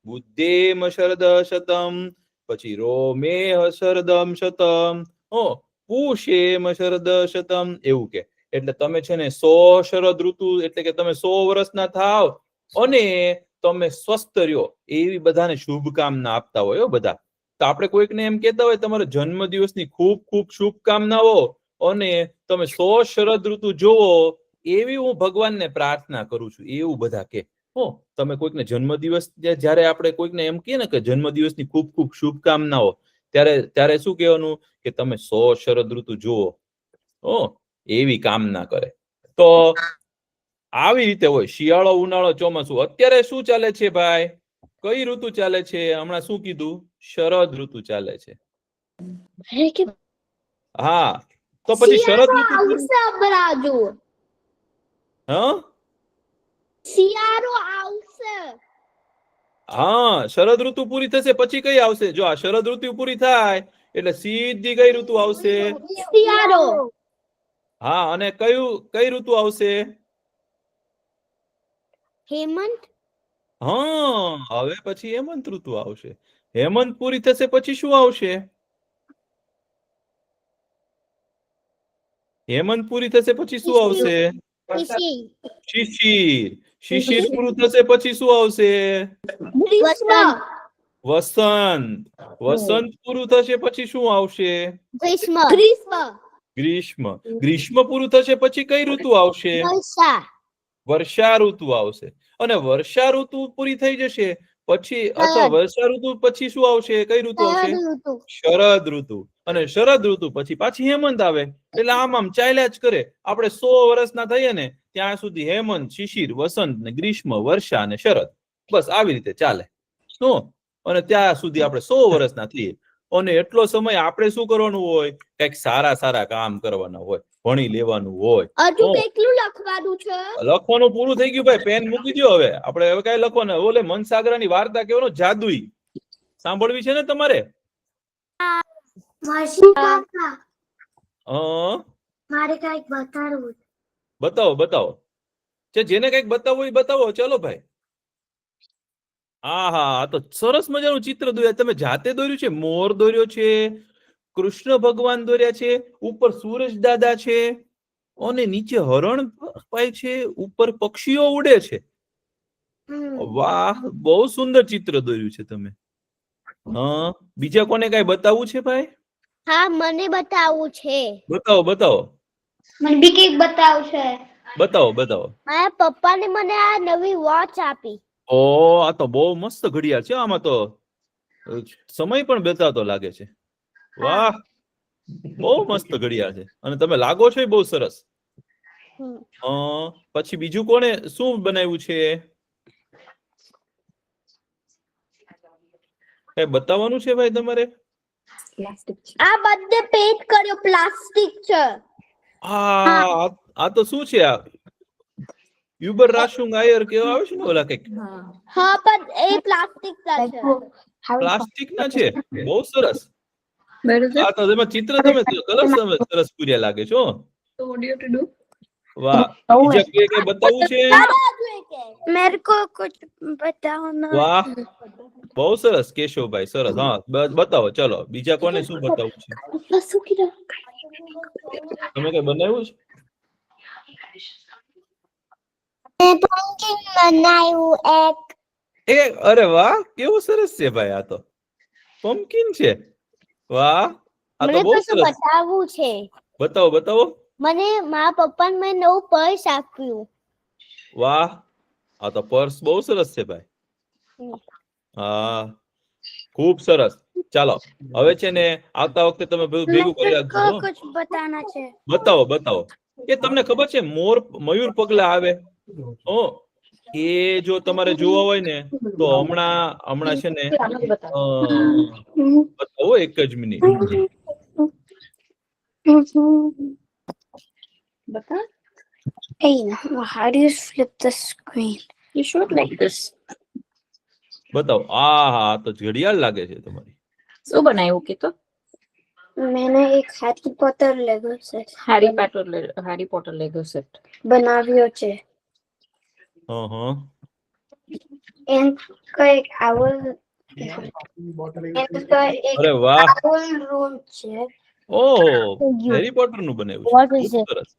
બુદ્ધેમ શરદ શતમ પછી રોમેહ શરદમ શતમ પૂષેમ શરદ શતમ એવું કે. એટલે તમે છે ને 100 શરદ ઋતુ એટલે કે તમે 100 વર્ષના થાવ અને તમે સ્વસ્થ રહ્યો એવી બધાને શુભકામના આપતા હોય બધા. તો આપણે કોઈકને એમ કહેતા હોય તમારા જન્મદિવસની ખૂબ ખૂબ શુભકામનાઓ અને તમે 100 શરદ ઋતુ જોવો એવી હું ભગવાનને પ્રાર્થના કરું છું એવું બધા કે. તમે કોઈકને જન્મદિવસ જયારે આપણે કોઈકને એમ કહીએ ને કે જન્મદિવસની ખૂબ ખૂબ શુભકામનાઓ ત્યારે શું કહેવાનું કે તમે 100 શરદ ઋતુ જુઓ એવી કામના કરે. તો આવી રીતે હોય શિયાળો, ઉનાળો, ચોમાસું. અત્યારે શું ચાલે છે ભાઈ? કઈ ઋતુ ચાલે છે? હમણાં શું કીધું? શરદ ઋતુ ચાલે છે. હા, તો પછી શરદ ઋતુ આવશે અબરાજુ. હા શિયાળો આવશે. હા શરદ ઋતુ પૂરી થશે પછી કઈ આવશે? જો આ શરદ ઋતુ પૂરી થાય એટલે સીધી કઈ ઋતુ આવશે? શિયાળો. હા અને કઈ ઋતુ આવશે? હેમંત. હા હવે પછી હેમંત ઋતુ આવશે. હેમંત પૂરી થશે પછી શું આવશે? હેમંત પૂરી થશે પછી શું આવશે? શિશિર. શિશિર પૂરું થશે પછી શું આવશે? ગ્રીષ્મ. વસંત. વસંત પૂરું થશે પછી શું આવશે? ગ્રીષ્મ. ગ્રીષ્મ. ગ્રીષ્મ પૂરું થશે પછી કઈ ઋતુ આવશે? વર્ષા. વર્ષા ઋતુ આવશે. અને વર્ષા ઋતુ પૂરી થઈ જશે પછી અથવા વર્ષા ઋતુ પછી શું આવશે? કઈ ઋતુ આવશે? શરદ ઋતુ. અને શરદ ઋતુ પછી પાછી હેમંત આવે. એટલે આમ ચાલ્યા જ કરે. આપણે 100 વર્ષના થઈએ ને ત્યાં સુધી હેમંત, શિશિર, વસંત ને ગ્રીષ્મ, વર્ષા અને શરદ બસ આવી રીતે ચાલે. શું? અને ત્યાં સુધી આપણે 100 વર્ષના થઈએ. અને એટલો સમય આપણે શું કરવાનું હોય? કઈક સારા કામ કરવાના હોય, ભણી લેવાનું હોય. હજુ કેટલું લખવાનું છે? લખવાનું પૂરું થઈ ગયું ભાઈ. પેન મૂકી દો હવે. આપણે હવે કઈ લખવાનું? ઓલે મનસાગરાની વાર્તા કહેવાનો જાદુઈ સાંભળવી છે ને તમારે? મારે કઈક બતાડવું. બતાવો. જેને કઈક બતાવવું એ બતાવો. ચલો ભાઈ. આ તો સરસ મજાનું ચિત્ર દોર્યા તમે. જાતે દોર્યું છે? મોર દોર્યો છે, કૃષ્ણ ભગવાન દોર્યા છે, ઉપર સૂરજ દાદા છે અને નીચે હરણ પાય છે, ઉપર પક્ષીઓ ઉડે છે. વાહ બહુ સુંદર ચિત્ર દોર્યું છે તમે. હા બીજા કોને કઈ બતાવવું છે ભાઈ? હા મને બતાવવું છે. બતાવો. મને બી કંઈક બતાવશે. બતાવો. મારા પપ્પાને મને આ નવી વોચ આપી. આ તો બહુ મસ્ત ઘડિયાળ છે. આમાં તો સમય પણ બતાવતો લાગે છે. વાહ બહુ મસ્ત ઘડિયાળ છે. અને તમે લાગો છો બહુ સરસ. પછી બીજું કોને શું બનાવ્યું છે? કઈ બતાવવાનું છે ભાઈ તમારે? આ બધે પેન્ટ કર્યો પ્લાસ્ટિક છે. આ તો શું છે? આ યુબર રાશુંગ આયર કેવા આવે છે ને ઓલા કઈક? હા પણ એ પ્લાસ્ટિક ના છે. પ્લાસ્ટિક ના છે. બહુ સરસ. આ તો એમાં ચિત્ર તમે સરસ પૂર્યા લાગે છો. વાહ બીજા કોઈ કઈ બતાવવું છે? मेरे को कुछ बताओ ना. વાહ બહુ સરસ કેશવભાઈ સરસ. હા બતાવો. ચલો બીજા કોને શું બતાવવું છે? તમે કઈ બનાવ્યું છે? પમ્પકિન બનાવ્યું એક. અરે વાહ કેવું સરસ છે ભાઈ. આ તો પમ્પકિન છે. વાહ આ તો બહુ સરસ. બતાવવું છે. બતાવો. મને મારા પપ્પાને મેં નવું પર્સ આપ્યું. વાહ આ તો પર્સ બહુ સરસ છે ભાઈ. હા ખૂબ સરસ. ચાલો હવે છે ને આવતા વખતે તમે ભેગું કરી રાખજો. कुछ बताना છે. બતાવો. એ તમને ખબર છે મયુર પગલા આવે? એ જો તમારે જોવા હોય ને તો હમણાં છે ને બતાવો એક જ minute. How do you flip the screen? You should like this. બતાવો. હા તો ઘડિયાળ લાગે છે તમારી. શું બનાવ્યું કે તો? मैंने एक Harry Potter Lego set Harry Potter Lego set બનાવ્યો છે. એમ કઈક આવું અરે વાહ રૂમ છે. હેરી પોટર નું બનાવ્યું છે. ખૂબ સરસ.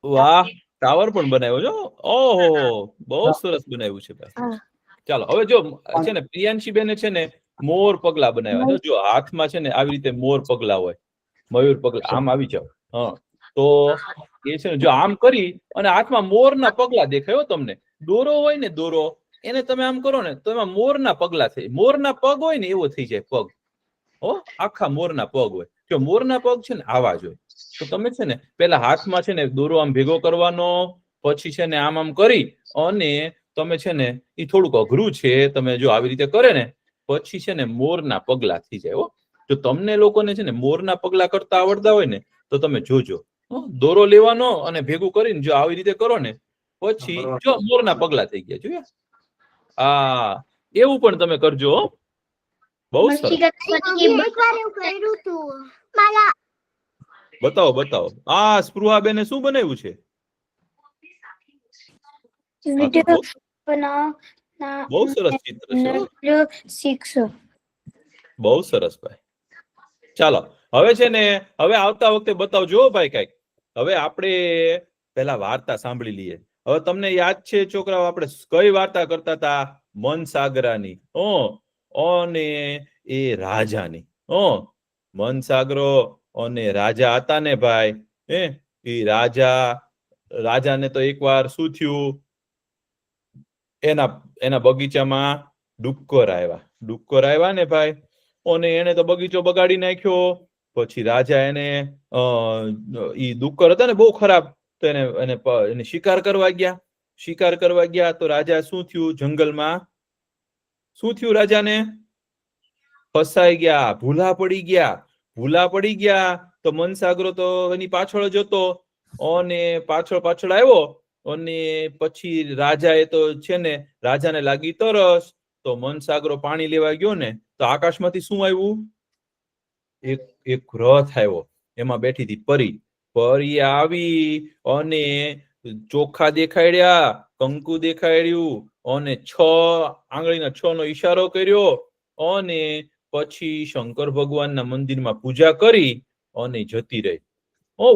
વાહ ટાવર પણ બનાવ્યો છો. ઓહો બહુ સરસ બનાવ્યું છે ભાઈ. ચાલો હવે જો છે ને પ્રિયાંશી બેને છે ને મોર પગલા બનાવ્યા છે. જો હાથમાં છે ને આવી રીતે મોર પગલા હોય, મયુર પગલા. આમ આવી જાવ. તો એ છે ને જો આમ કરી અને હાથમાં મોરના પગલા દેખાયો તમને. દોરો હોય ને દોરો એને તમે આમ કરો ને તો એમાં મોરના પગલા થઈ. મોરના પગ હોય ને એવો થઈ જાય પગ. આખા મોરના પગ હોય. જો મોરના પગ છે ને આવા જ હોય. તો તમે છે ને પેલા હાથમાં છે ને દોરો આમ ભેગો કરવાનો, પછી છે ને આમ કરી અને તમે છે ને એ થોડુંક અઘરું છે. તમે જો આવી રીતે કરે ને પછી છે ને મોરના પગલા થઈ જાય. જો તમને લોકોને છે ને મોરના પગલા કરતા આવડતા હોય ને તો તમે જોજો. દોરો લેવાનો અને ભેગું કરીને જો આવી રીતે કરો ને પછી જો મોરના પગલા થઈ ગયા. જોયા? એવું પણ તમે કરજો. બહુ સરસ. એકવાર એવું કર્યું તું મારા. બતાવો. સ્પૃહા બેને શું બનાવ્યું છે? બહુ સરસ ચિત્ર છે. શીખશો. બહુ સરસ ભાઈ. ચાલો હવે છે ને હવે આવતા વખતે બતાવજો ભાઈ કઈક. હવે આપણે પેલા વાર્તા સાંભળી લઈએ. હવે તમને યાદ છે છોકરાઓ આપણે કઈ વાર્તા કરતા હતા? મનસાગરાની અને એ રાજાની. મનસાગરો અને રાજા હતા ને ભાઈ. એ રાજાને તો એકવાર શું થયું? એના બગીચામાં ડુક્કર આવ્યા ને ભાઈ. અને એને તો બગીચો બગાડી નાખ્યો. પછી રાજા એને ઈ ડુક્કર હતા ને બહુ ખરાબ, તો એને શિકાર કરવા ગયા. તો રાજા શું થયું? જંગલમાં શું થયું? રાજાને ફસાઈ ગયા, ભૂલા પડી ગયા. તો મનસાગરો તો એની પાછળ જતો અને પાછળ આવ્યો. અને પછી રાજાએ તો છે ને રાજાને લાગી તરસ. તો મનસાગરો પાણી લેવા ગયો ને તો આકાશમાંથી શું આવ્યું? એક રથ આવ્યો. એમાં બેઠી હતી પરી આવી અને ચોખા દેખાડ્યા, કંકુ દેખાડ્યું અને 6 આંગળીના 6 નો ઈશારો કર્યો. અને પછી શંકર ભગવાનના મંદિરમાં પૂજા કરી અને જતી રહી.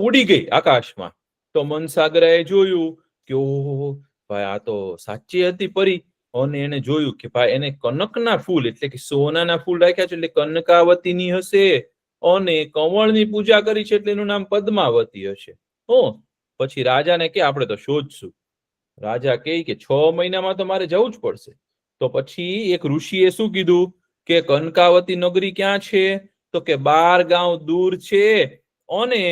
ઉડી ગઈ આકાશમાં. તો મનસાગરાએ જોયું કે ઓહો ભાઈ, આ તો સાચી હતી પરી. અને એને જોયું કે ભાઈ એને કનકના ફૂલ એટલે કે સોનાના ફૂલ રાખ્યા છે એટલે કનકાવતીની હશે. અને કમળની પૂજા કરી છે એટલે એનું નામ પદ્માવતી હશે. પછી રાજાને કે આપણે તો શોધશું. રાજા કહે કે 6 મહિનામાં તો મારે જવું જ પડશે. તો પછી એક ઋષિએ શું કીધું કે કનકાવતી નગરી ક્યાં છે? તો કે 12 ગાંવ દૂર છે. અને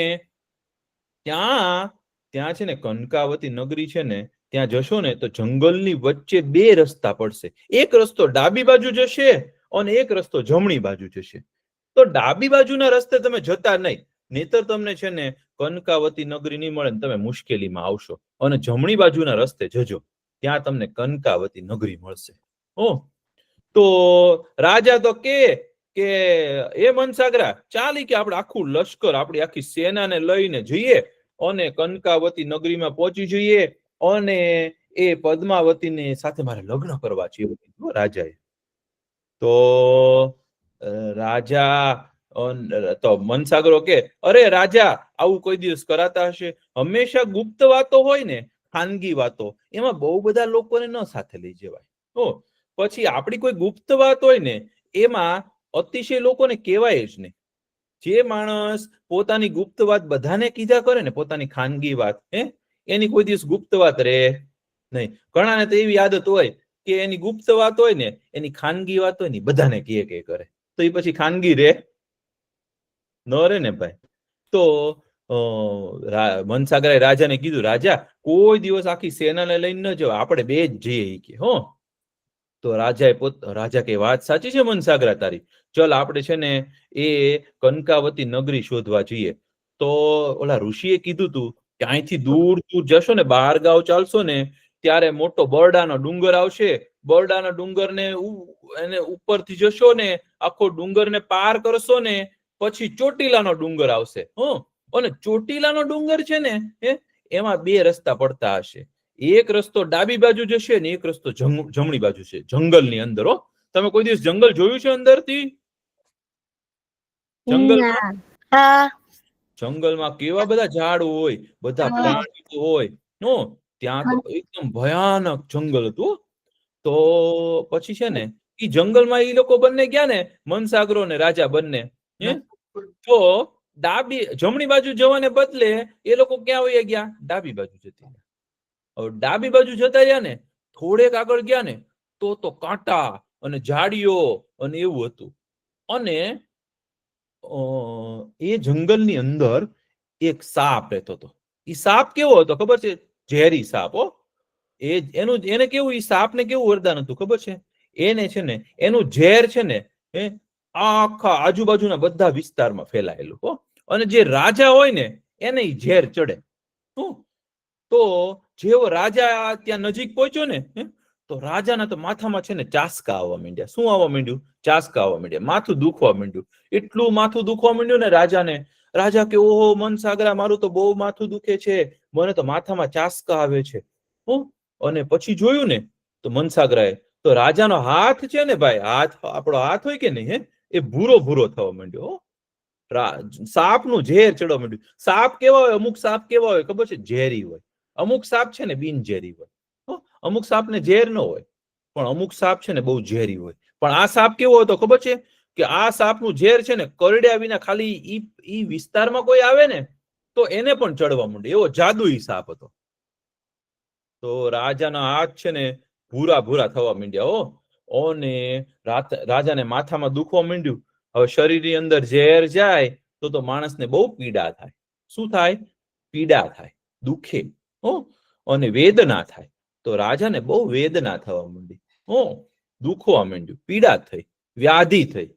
ત્યાં છે ને કનકાવતી નગરી છે ને ત્યાં જશો ને તો જંગલની વચ્ચે 2 રસ્તા પડશે. એક રસ્તો ડાબી બાજુ જશે અને એક રસ્તો જમણી બાજુ જશે. તો ડાબી બાજુના રસ્તે તમે જતા નહીં, નહીતર તમને છે ને કનકાવતી નગરી નહીં મળે ને તમે મુશ્કેલીમાં આવશો. અને જમણી બાજુના રસ્તે જજો, ત્યાં તમને કનકાવતી નગરી મળશે. તો રાજા તો કે એ મનસાગરા ચાલી કે આપણે આખું લશ્કર, આપણી આખી સેનાને લઈને જઈએ અને કનકાવતી નગરીમાં પહોંચી જઈએ અને એ પદ્માવતીની સાથે મારે લગ્ન કરવા છે એવું કીધું રાજાએ. તો મનસાગરો કે અરે રાજા, આવું કોઈ દિવસ કરાતા હશે? હંમેશા ગુપ્ત વાતો હોય ને, ખાનગી વાતો, એમાં બહુ બધા લોકોને ન સાથે લઈ જવાય. પછી આપણી કોઈ ગુપ્ત વાત હોય ને એમાં અતિશય લોકોને કહેવાય જ નહીં. જે માણસ પોતાની ગુપ્ત વાત બધાને કીધા કરે ને, પોતાની ખાનગી વાત, એની કોઈ દિવસ ગુપ્ત વાત રહે નહીં. ઘણાને તો એવી આદત હોય કે એની ગુપ્ત વાત હોય ને, એની ખાનગી વાત હોય ને બધાને કે કરે. તો એ પછી ખાનગી રે ન રે ને ભાઈ. તો મનસાગરાએ રાજાને કીધું, રાજા કોઈ દિવસ આખી સેનાને લઈને ન જાવ, આપણે 2 જ જઈએ કે. તો રાજા કે વાત સાચી છે મનસાગરા તારી, ચલ આપણે છે ને એ કનકાવતી નગરી શોધવા જઈએ. તો ઓલા ઋષિએ કીધું તું કે અહીંથી દૂર જશો ને, 12 ગાંવ ચાલશો ને ત્યારે મોટો બરડાનો ડુંગર આવશે. બરડાના ડુંગરને એને ઉપરથી જશો ને, આખો ડુંગરને પાર કરશો ને પછી ચોટીલાનો ડુંગર આવશે. અને ચોટીલાનો ડુંગર છે ને એમાં 2 રસ્તા પડતા હશે. એક રસ્તો ડાબી બાજુ જશે ને એક રસ્તો જમણી બાજુ છે, જંગલની અંદર. તમે કોઈ દિવસ જંગલ જોયું છે અંદરથી? જંગલમાં કેવા બધા ઝાડ હોય, બધા પ્રાણીઓ હોય. ત્યાં તો એકદમ ભયાનક જંગલ હતું. તો પછી છે ને ઈ જંગલમાં ઈ લોકો બંને ગયા ને, મનસાગરો ને રાજા બંને. તો જમણી બાજુ જવાને બદલે એ લોકો ક્યાં વયા ગયા? ડાબી બાજુ જતી. ડાબી બાજુ જતા રહ્યા ને, થોડેક આગળ ગયા ને તો કાંટા અને ઝાડીઓ અને એવું હતું. અને એ જંગલની અંદર એક સાપ રહેતો હતો. ઈ સાપ કેવો હતો ખબર છે? ઝેરી સાપ. એને કેવું, ઈ સાપને કેવું વરદાન હતું ખબર છે? એને છે ને એનું ઝેર છે ને આખા આજુબાજુના બધા વિસ્તારમાં ફેલાયેલું હો. અને જે રાજા હોય ને એને ઈ ઝેર ચડે. તો જેવો રાજા ત્યાં નજીક પહોંચ્યો ને તો રાજાના તો માથામાં છે ને ચાસકા આવવા માંડ્યા. શું આવવા માંડ્યું? ચાસકા આવવા માંડ્યા. માથું દુખવા માંડ્યું. એટલું માથું દુખવા માંડ્યું ને રાજાને. રાજા કે ઓહો મનસાગરા, મારું તો બહુ માથું દુખે છે, મને તો માથામાં ચાસકા આવે છે. અને પછી જોયું ને તો મનસાગરાએ તો રાજાનો હાથ છે ને ભાઈ, હાથ આપણો હાથ હોય કે નહીં, એ ભૂરો ભૂરો થવા માંડ્યો. સાપનું ઝેર ચડવા માંડ્યું. સાપ કેવા હોય? અમુક સાપ કેવા હોય ખબર છે? ઝેરી હોય. અમુક સાપ છે ને બિનઝેરી હોય. અમુક સાપને ઝેર ન હોય, પણ અમુક સાપ છે ને બહુ ઝેરી હોય. પણ આ સાપ કેવો હતો ખબર છે? કે આ સાપનું ઝેર છે ને કરડ્યા વિના ખાલી ઈ વિસ્તારમાં કોઈ આવે ને તો એને પણ ચડવા માંડે, એવો જાદુઈ સાપ હતો. તો રાજાના હાથ છે ને ભૂરા ભૂરા થવા માંડ્યા. અને રાજાને માથામાં દુખવા માંડ્યું. હવે શરીરની અંદર ઝેર જાય તો માણસને બહુ પીડા થાય. શું થાય? પીડા થાય, દુખે, અને વેદના થાય. તો રાજાને બહુ વેદના થવા માંડી, દુખવા માંડ્યું, પીડા થઈ, વ્યાધિ થઈ.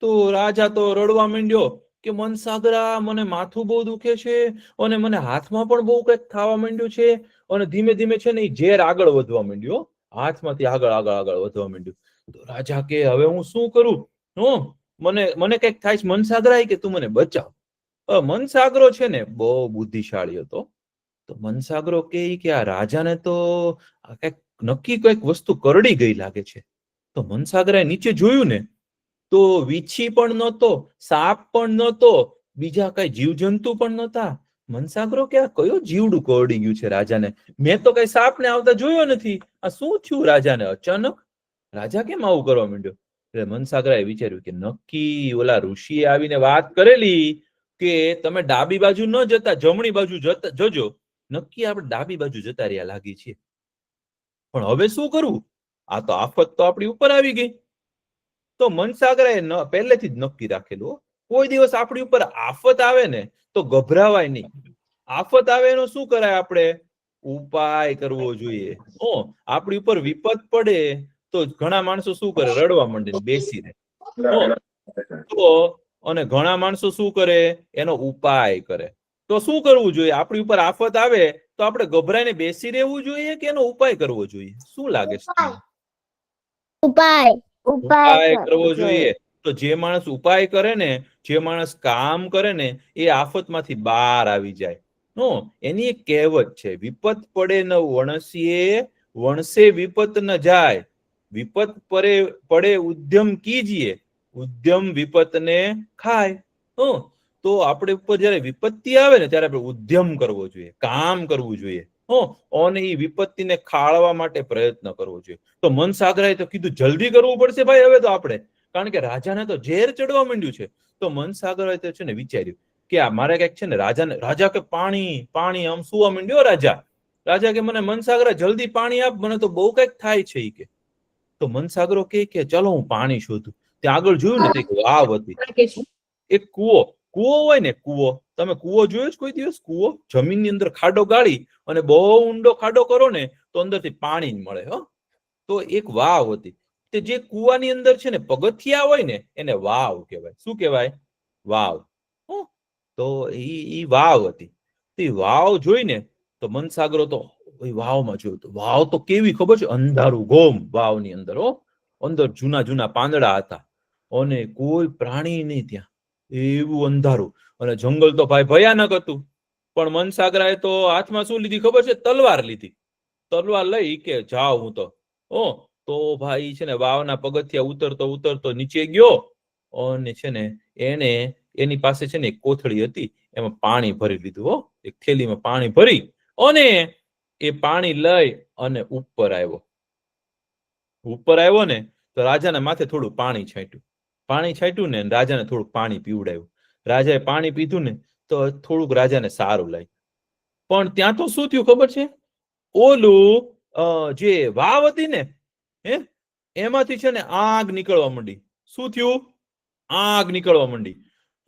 તો રાજા તો રડવા માંડ્યો કે મનસાગરા, મને માથું બહુ દુખે છે અને મને હાથમાં પણ બહુ કંઈક થવા માંડ્યું છે. અને ધીમે ધીમે છે ને એ ઝેર આગળ વધવા માંડ્યું, હાથમાંથી આગળ આગળ આગળ વધવા માંડ્યું. તો રાજા કે હવે હું શું કરું? મને કંઈક થાય છે. મનસાગરા કે તું મને બચાવ. મનસાગરો છે ને બહુ બુદ્ધિશાળી હતો. તો મનસાગરો કે આ રાજાને તો કંઈક નક્કી કંઈક વસ્તુ કરડી ગઈ લાગે છે. તો મનસાગરાએ નીચે જોયું ને તો વીછી પણ નહોતો, સાપ પણ નહોતો, બીજા કઈ જીવજંતુ પણ નહોતા. મનસાગરો કે આ કયો જીવડું કરડી ગયું છે રાજાને? મેં તો કઈ સાપને આવતા જોયો નથી. આ શું થયું રાજાને? અચાનક રાજા કેમ આવું કરવા માંડ્યો? એટલે મનસાગરાએ વિચાર્યું કે નક્કી ઓલા ઋષિએ આવીને વાત કરેલી કે તમે ડાબી બાજુ ન જતા જમણી બાજુ જજો. નક્કી આપણે ડાબી બાજુ જતા રહ્યા લાગી છીએ. પણ હવે શું કરવું? આ તો આફત તો આપણી ઉપર આવી ગઈ. તો મનસાગરાએ પહેલેથી જ નક્કી રાખેલું, કોઈ દિવસ આપણી ઉપર આફત આવે ને તો ગભરાવાય નહીં. આફત આવે એનો શું કરાય? આપણે ઉપાય કરવો જોઈએ. આપણી ઉપર વિપત પડે તો ઘણા માણસો શું કરે? રડવા માંડે, બેસી રહે. તો અને ઘણા માણસો શું કરે? એનો ઉપાય કરે. તો શું કરવું જોઈએ? આપણી ઉપર આફત આવે તો આપણે ગભરાઈને બેસી રહેવું જોઈએ કે એનો ઉપાય કરવો જોઈએ? શું લાગે છે? ઉપાય કરવો જોઈએ. તો જે માણસ ઉપાય કરે ને, જે માણસ કામ કરે ને, એ આફતમાંથી બહાર આવી જાય. એની એક કહેવત છે, વિપત પડે ન વણસીએ, વણસે વિપત ન જાય. વિપત પડે ઉદ્યમ કીજીએ, ઉદ્યમ વિપતને ખાય. તો આપણે ઉપર જયારે વિપત્તિ આવે ને ત્યારે આપણે ઉદ્યમ કરવો જોઈએ, કામ કરવું જોઈએ. અને એ વિપત્તિને ખાળવા માટે પ્રયત્ન કરવો જોઈએ. તો મનસાગરાએ તો કીધું જલ્દી કરવું પડશે ભાઈ હવે તો આપણે, કારણ કે રાજાને તો ઝેર ચડવા માંડ્યું છે. તો મનસાગરાએ તો છે ને વિચાર્યું કે આ મારે કઈક છે ને રાજા કે પાણી પાણી, આમ સુવા માંડ્યો રાજા કે મને મનસાગરા જલ્દી પાણી આપ, મને તો બહુ કઈક થાય છે ઈ કે. તો મનસાગરો કે ચલો હું પાણી શોધું. ત્યાં આગળ જોયું ને તે વાવ હતી, એક કૂવો હોય ને, કૂવો, તમે કૂવો જોયો છે કોઈ દિવસ? કૂવો જમીનની અંદર ખાડો ગાળી અને બહુ ઊંડો ખાડો કરો ને તો અંદરથી પાણી મળે. તો એક વાવ હતી. તે જે કૂવાની અંદર છે ને પગથિયા હોય ને એને વાવ કહેવાય. શું કહેવાય? વાવ. તો ઈ વાવ હતી. તે વાવ જોઈને તો મનસાગરો તો વાવમાં જોયું. તો વાવ તો કેવી ખબર છે? અંધારું ગોમ વાવની અંદર. અંદર જૂના જૂના પાંદડા હતા અને કોઈ પ્રાણી નહીં ત્યાં, એવું અંધારું. અને જંગલ તો ભાઈ ભયાનક હતું. પણ મનસાગરાએ તો હાથમાં શું લીધી ખબર છે? તલવાર લીધી. તલવાર લઈ કે જાઓ હું તો ભાઈ છે ને વાવના પગથિયા ઉતરતો નીચે ગયો અને છે ને એની પાસે છે ને એક કોથળી હતી, એમાં પાણી ભરી લીધું. એક થેલીમાં પાણી ભરી અને એ પાણી લઈ અને ઉપર આવ્યો ને તો રાજાના માથે થોડું પાણી છાંટ્યું ને રાજાને થોડુંક પાણી પીવડાવ્યું. રાજાએ પાણી પીધું ને તો થોડુંક રાજાને સારું લાગ્યું. પણ ત્યાં તો શું થયું ખબર છે? ઓલું જે વાવ હતી ને એમાંથી છે ને આગ નીકળવા માંડી. શું થયું? આગ નીકળવા માંડી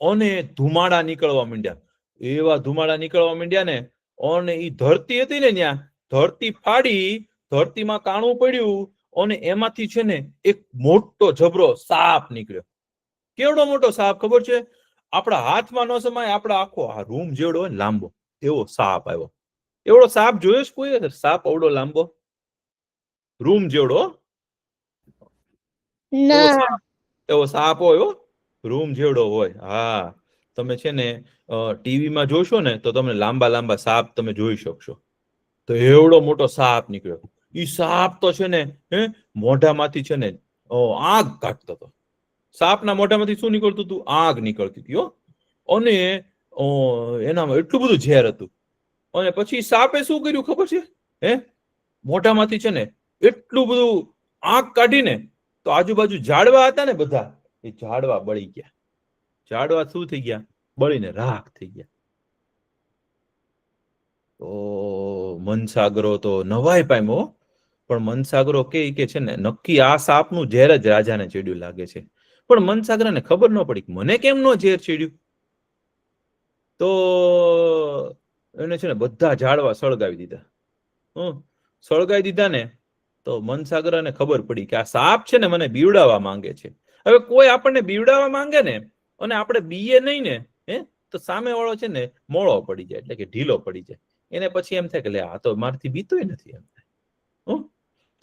અને ધુમાડા નીકળવા માંડ્યા. એવા ધુમાડા નીકળવા માંડ્યા ને અને ઈ ધરતી હતી ને ત્યાં ધરતી ફાડી, ધરતીમાં કાણું પડ્યું અને એમાંથી છે ને એક મોટો જબરો સાપ નીકળ્યો. કેવડો મોટો સાપ ખબર છે? આપણા હાથમાં ન સમાય, આપણા આખો આ રૂમ જેવડો હોય ને લાંબો એવો સાપ આવ્યો. એવડો સાપ જોયો છે કોઈ? સાપ એવડો લાંબો રૂમ જેવડો, એવો સાપ હોય, રૂમ જેવડો હોય. હા, તમે છે ને ટીવી માં જોશો ને તો તમને લાંબા લાંબા સાપ તમે જોઈ શકશો. તો એવડો મોટો સાપ નીકળ્યો. ઈ સાપ તો છે ને મોઢામાંથી છે ને આગ કાઢતો હતો. સાપના મોઢામાંથી શું નીકળતું હતું? આગ નીકળતી હતી. અને એનામાં એટલું બધું ઝેર હતું. અને પછી સાપે શું કર્યું ખબર છે? મોઢામાંથી છે ને એટલું બધું આગ કાઢીને તો આજુબાજુ ઝાડવા હતા ને બધા, એ ઝાડવા બળી ગયા. ઝાડવા શું થઈ ગયા? બળીને રાખ થઈ ગયા. તો મનસાગરો તો નવાઈ પામ્યો. પણ મનસાગરો કે છે ને નક્કી આ સાપનું ઝેર જ રાજાને ચડ્યું લાગે છે. પણ મનસાગરાને ખબર ન પડી મને કેમ નો ઝેર ચડ્યું. તો એને છે ને બધા ઝાડવા સળગાવી દીધા. સળગાવી દીધા ને તો મનસાગરાને ખબર પડી કે આ સાપ છે ને મને બીવડાવવા માંગે છે. હવે કોઈ આપણને બીવડાવવા માંગે ને અને આપણે બીએ નહીં ને તો સામે વાળો છે ને મોળો પડી જાય, એટલે કે ઢીલો પડી જાય. એને પછી એમ થાય કે લે આ તો મારથી બીતોય નથી એમ થાય.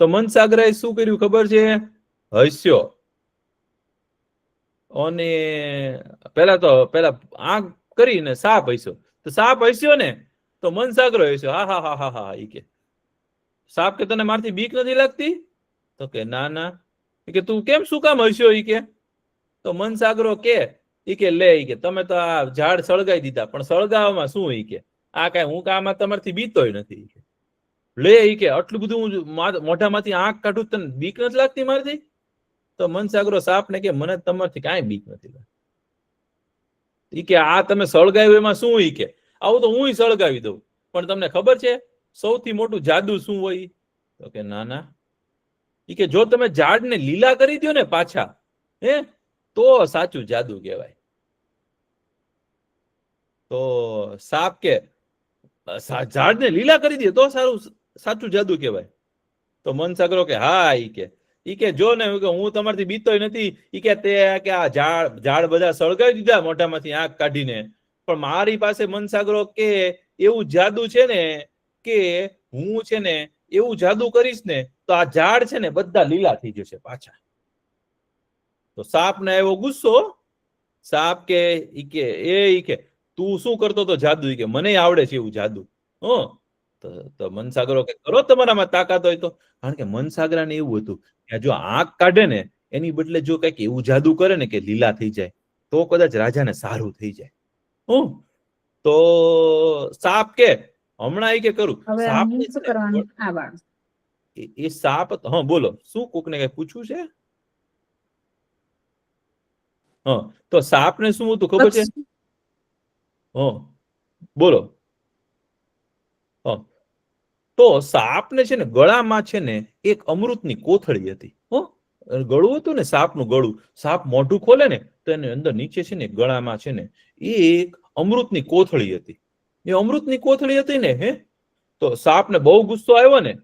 તો મનસાગરાએ શું કર્યું ખબર છે? હસ્યો. અને પેલા આગ કરીને સાપ હસ્યો. તો સાપ હસ્યો ને તો મનસાગરો હસ્યો. હા હા હા હા હા. ઈ કે સાપ કે તને મારથી બીક નથી લાગતી? તો કે ના ના. કે તું કેમ શું કામ હસ્યો? ઈ કે તો મનસાગરો કે ઈ કે લે, ઈ કે તમે તો આ ઝાડ સળગાવી દીધા, પણ સળગાવવામાં શું? ઈ કે આ કઈ હું કામ તમારથી બીતોય નથી. લે, ઈ કે આટલું બધું મોઢામાંથી આંખ કાઢું, તને બીક નથી લાગતી મારથી? તો મનસાગરો સાપને કે મને તમારથી કાંઈ બીક નથી લાગતી. ઈ કે આ તમે સળગાવ્યું એમાં શું? ઈ કે આવું તો હું સળગાવી દઉં, પણ તમને ખબર છે સૌથી મોટું જાદુ શું હોય? તો કે ના ના. ઈ કે જો તમે ઝાડને લીલા કરી દો ને પાછા, તો સાચું જાદુ કહેવાય. તો સાપ કે ઝાડને લીલા કરી દે તો સાચું જાદુ કહેવાય. તો મનસાગરો કે હા. ઈ કે જો ને હું તમારથી બીતોય નથી. ઈ કે તે કે આ ઝાડ બધા સળગાવી દીધા મોઢામાંથી આંખ કાઢીને, પણ મારી પાસે મનસાગરો કે એવું જાદુ છે ને કે હું છે ને એવું જાદુ કરીશ ને તો આ ઝાડ છે ને બધા લીલા થઈ જશે પાછા. તો સાપ ને એવો ગુસ્સો. સાપ કે ઈ કે તું શું કરતો તો જાદુ? ઈ કે મને આવડે છે એવું જાદુ. તો મનસાગરો કે કરો તમારામાં તાકાત હોય તો. કારણ કે મનસાગરાને એવું હતું કે જો આંખ કાઢે ને એની બદલે જો કઈક એવું જાદુ કરે ને કે લીલા થઈ જાય તો કદાચ રાજાને સારું થઈ જાય. તો સાપ કે હમણાં કે કરું. સાપ એ સાપ. હા બોલો, શું કોકને કઈ પૂછવું છે? તો સાપને શું હતું ખબર છે? બોલો. તો સાપને છે ને ગળામાં છે ને એક અમૃતની કોથળી હતી. ગળું હતું ને સાપનું ગળું. સાપ મોઢું ખોલે ને તો એની અંદર નીચે છે ને ગળામાં છે ને એક અમૃતની કોથળી હતી. એ અમૃતની કોથળી હતી ને તો સાપને બહુ ગુસ્સો આવ્યો ને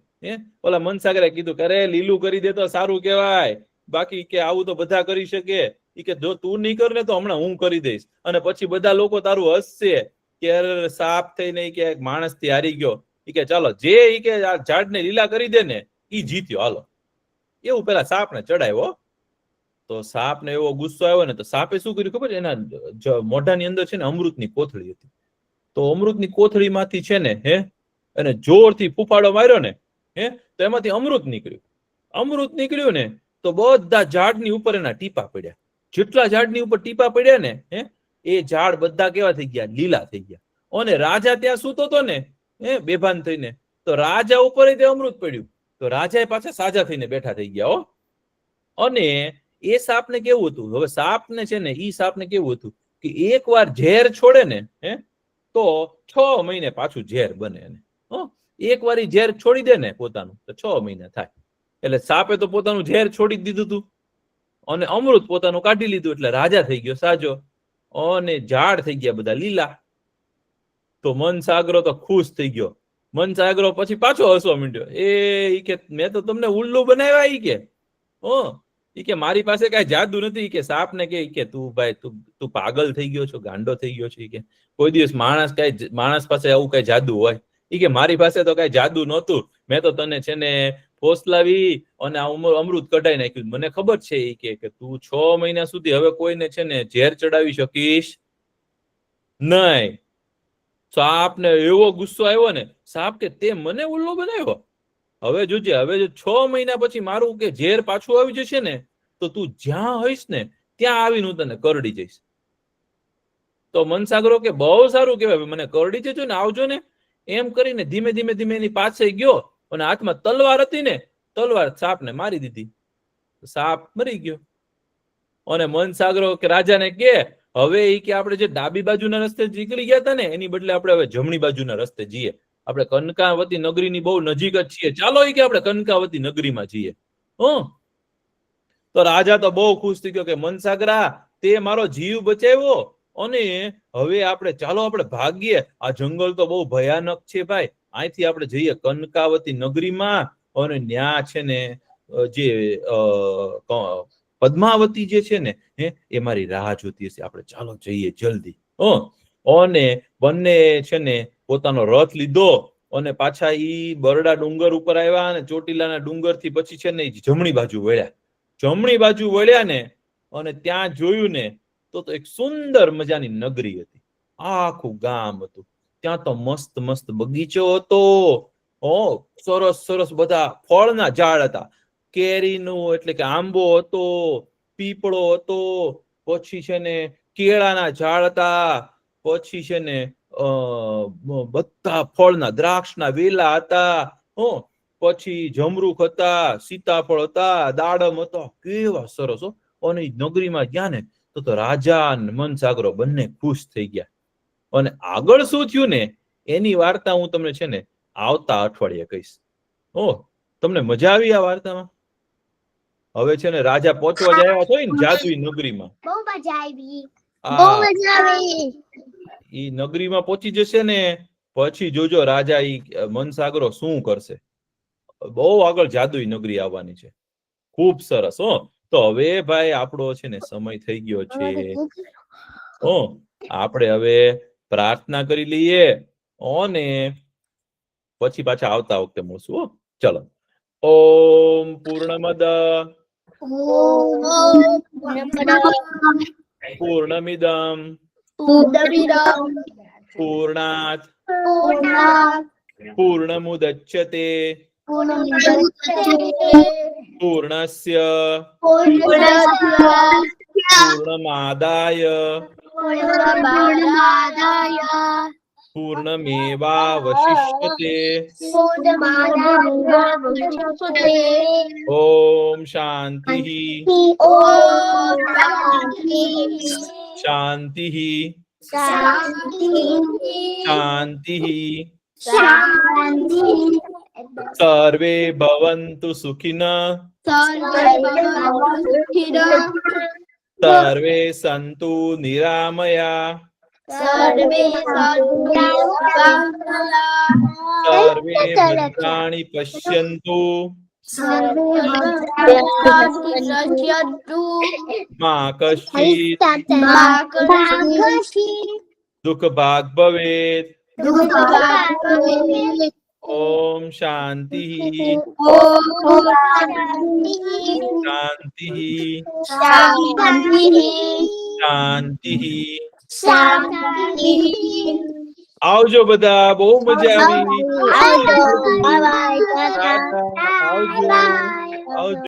ઓલા મનસાગરે કીધું કે અરે લીલું કરી દે તો સારું કહેવાય, બાકી કે આવું તો બધા કરી શકે. ઈ કે જો તું નહીં કર ને તો હમણાં હું કરી દઈશ, અને પછી બધા લોકો તારું હસશે કે સાપ થઈને કે માણસ થી હારી ગયો. ઈ કે ચાલો જે ઈ કે આ ઝાડને લીલા કરી દે ને ઈ જીત્યો, હાલો. એવું પેલા સાપને ચડાવ્યો. તો સાપને એવો ગુસ્સો આવ્યો ને તો સાપે શું કર્યું ખબર? એના મોઢાની અંદર છે ને અમૃતની કોથળી હતી. તો અમૃતની કોથળીમાંથી છે ને એને જોરથી ફૂફાડો માર્યો ને તો એમાંથી અમૃત નીકળ્યું. અમૃત નીકળ્યું ને તો બધા ઝાડની ઉપર એના ટીપા પડ્યા. જેટલા ઝાડની ઉપર ટીપા પડ્યા ને એ ઝાડ બધા કેવા થઈ ગયા? લીલા થઈ ગયા. અને રાજા ત્યાં સૂતો હતો ને બેભાન થઈને, તો રાજા ઉપર તે અમૃત પડ્યું. તો રાજા પાછા સાજા થઈને બેઠા થઈ ગયા. અને એ સાપને કેવું હતું? હવે સાપને છે ને ઈ સાપને કેવું હતું કે એકવાર ઝેર છોડે ને તો 6 મહિને પાછું ઝેર બને. એક વાર ઝેર છોડી દે ને પોતાનું તો 6 મહિના થાય. એટલે સાપે તો પોતાનું ઝેર છોડી દીધું હતું અને અમૃત પોતાનું કાઢી લીધું, એટલે રાજા થઈ ગયો સાજો અને ઝાડ થઈ ગયા બધા લીલા. તો મનસાગરો તો ખુશ થઈ ગયો મનસાગરો પછી પાછો હસવા માંડ્યો. ઈ કે મેં તો તમને ઉલ્લુ બનાવ્યા. ઈ કે ઈ કે મારી પાસે કઈ જાદુ નથી. ઈ કે સાપ ને કે તું ભાઈ તું પાગલ થઈ ગયો છો, ગાંડો થઈ ગયો છો. ઈ કે કોઈ દિવસ માણસ પાસે આવું કઈ જાદુ હોય? ઈ કે મારી પાસે તો કઈ જાદુ નહોતું. મેં તો તને છે ને ફોસલાવી અને આ અમૃત કઢાઈ નાખ્યું. મને ખબર છે ઈ કે તું 6 મહિના સુધી હવે કોઈને છે ને ઝેર ચડાવી શકીશ નહીં. સાપ ને એવો ગુસ્સો આવ્યો ને. સાપ કે તે મને ઉલ્લુ બનાવ્યો. હવે જોજે, હવે જો 6 મહિના પછી મારું કે ઝેર પાછું આવી જશે ને તો તું જ્યાં હોઈશ ને ત્યાં આવીને હું તને કરડી જઈશ. તો મનસાગરો કે બહુ સારું કહેવાય, મને કરડી જજો ને, આવજો ને. એમ કરીને ધીમે ધીમે ધીમે એની પાસે ગયો અને હાથમાં તલવાર હતી ને, તલવાર સાપને મારી દીધી. સાપ મરી ગયો. અને મનસાગરો કે રાજાને કે હવે ઈ કે આપણે જે ડાબી બાજુના રસ્તે નીકળી ગયા હતા ને એની બદલે આપણે હવે જમણી બાજુના રસ્તે જઈએ. આપણે કનકાવતી નગરીની બહુ નજીક જ છીએ. ચાલો ઈ કે આપણે કનકાવતી નગરીમાં જઈએ. તો રાજા તો બહુ ખુશ થઈ ગયો કે મનસાગરા તે મારો જીવ બચાવ્યો અને હવે ચાલો આપણે ભાગીએ. આ જંગલ તો બહુ ભયાનક છે ભાઈ. અહીંથી આપણે જઈએ કનકાવતી નગરીમાં અને ન્યા છે ને જે પદ્માવતી જે છે ને એ મારી રાહ જોતી હશે. આપણે ચાલો જઈએ જલ્દી. અને બંને છે ને પોતાનો રથ લીધો અને પાછા ઈ બરડા ડુંગર ઉપર આવ્યા અને ચોટીલાના ડુંગર થી પછી છે ને જમણી બાજુ વળ્યા. જમણી બાજુ વળ્યા ને અને ત્યાં જોયું ને તો એક સુંદર મજાની નગરી હતી. આખું ગામ હતું. ત્યાં તો મસ્ત મસ્ત બગીચો હતો. સરસ સરસ બધા ફળના ઝાડ હતા. કેરીનું એટલે કે આંબો હતો, પીપળો હતો, પછી છે ને કેળાના ઝાડ હતા, પછી છે ને બધા ફળના દ્રાક્ષના વેલા હતા, પછી જમરૂખ હતા, સીતાફળ હતા, દાડમ હતો. કેવા સરસ. અને નગરીમાં ગયા ને તો રાજા અને મનસાગરો બંને ખુશ થઈ ગયા. અને આગળ શું થયું ને એની વાર્તા હું તમને છે ને આવતા અઠવાડિયે કહીશ. તમને મજા આવી આ વાર્તામાં? હવે છે ને રાજા પહોંચવા જાય છે ને જાદુઈ નગરીમાં. બહુ મજા આવી. ઈ નગરીમાં પહોંચી જશે ને પછી જોજો રાજા ઈ મનસાગરો શું કરશે. બહુ આગળ જાદુઈ નગરી આવવાની છે. ખૂબ સરસ. તો હવે ભાઈ આપણો છે ને સમય થઈ ગયો છે. આપણે હવે પ્રાર્થના કરી લઈએ અને પછી પાછા આવતા વખતે મળશું. ચલો. ઓમ પૂર્ણમદ પૂર્ણમિદમ પૂર્ણાત પૂર્ણમુદચ્યતે પૂર્ણસ્ય પૂર્ણમાદાય પૂર્ણમેવાવશિષ્યતે. ઓમ શાંતિ શાંતિ શાંતિ. સર્વે ભવन्तु સુખિનઃ સર્વે સन्तु નિરામયા સર્વે ભદ્રાણિ પશ્યन्तુ મા કશ્ચિત દુઃખ ભાગ ભવેત. ઓમ શાંતિ શાંતિ. આવજો બધા. બહુ મજા આવી. આવજો.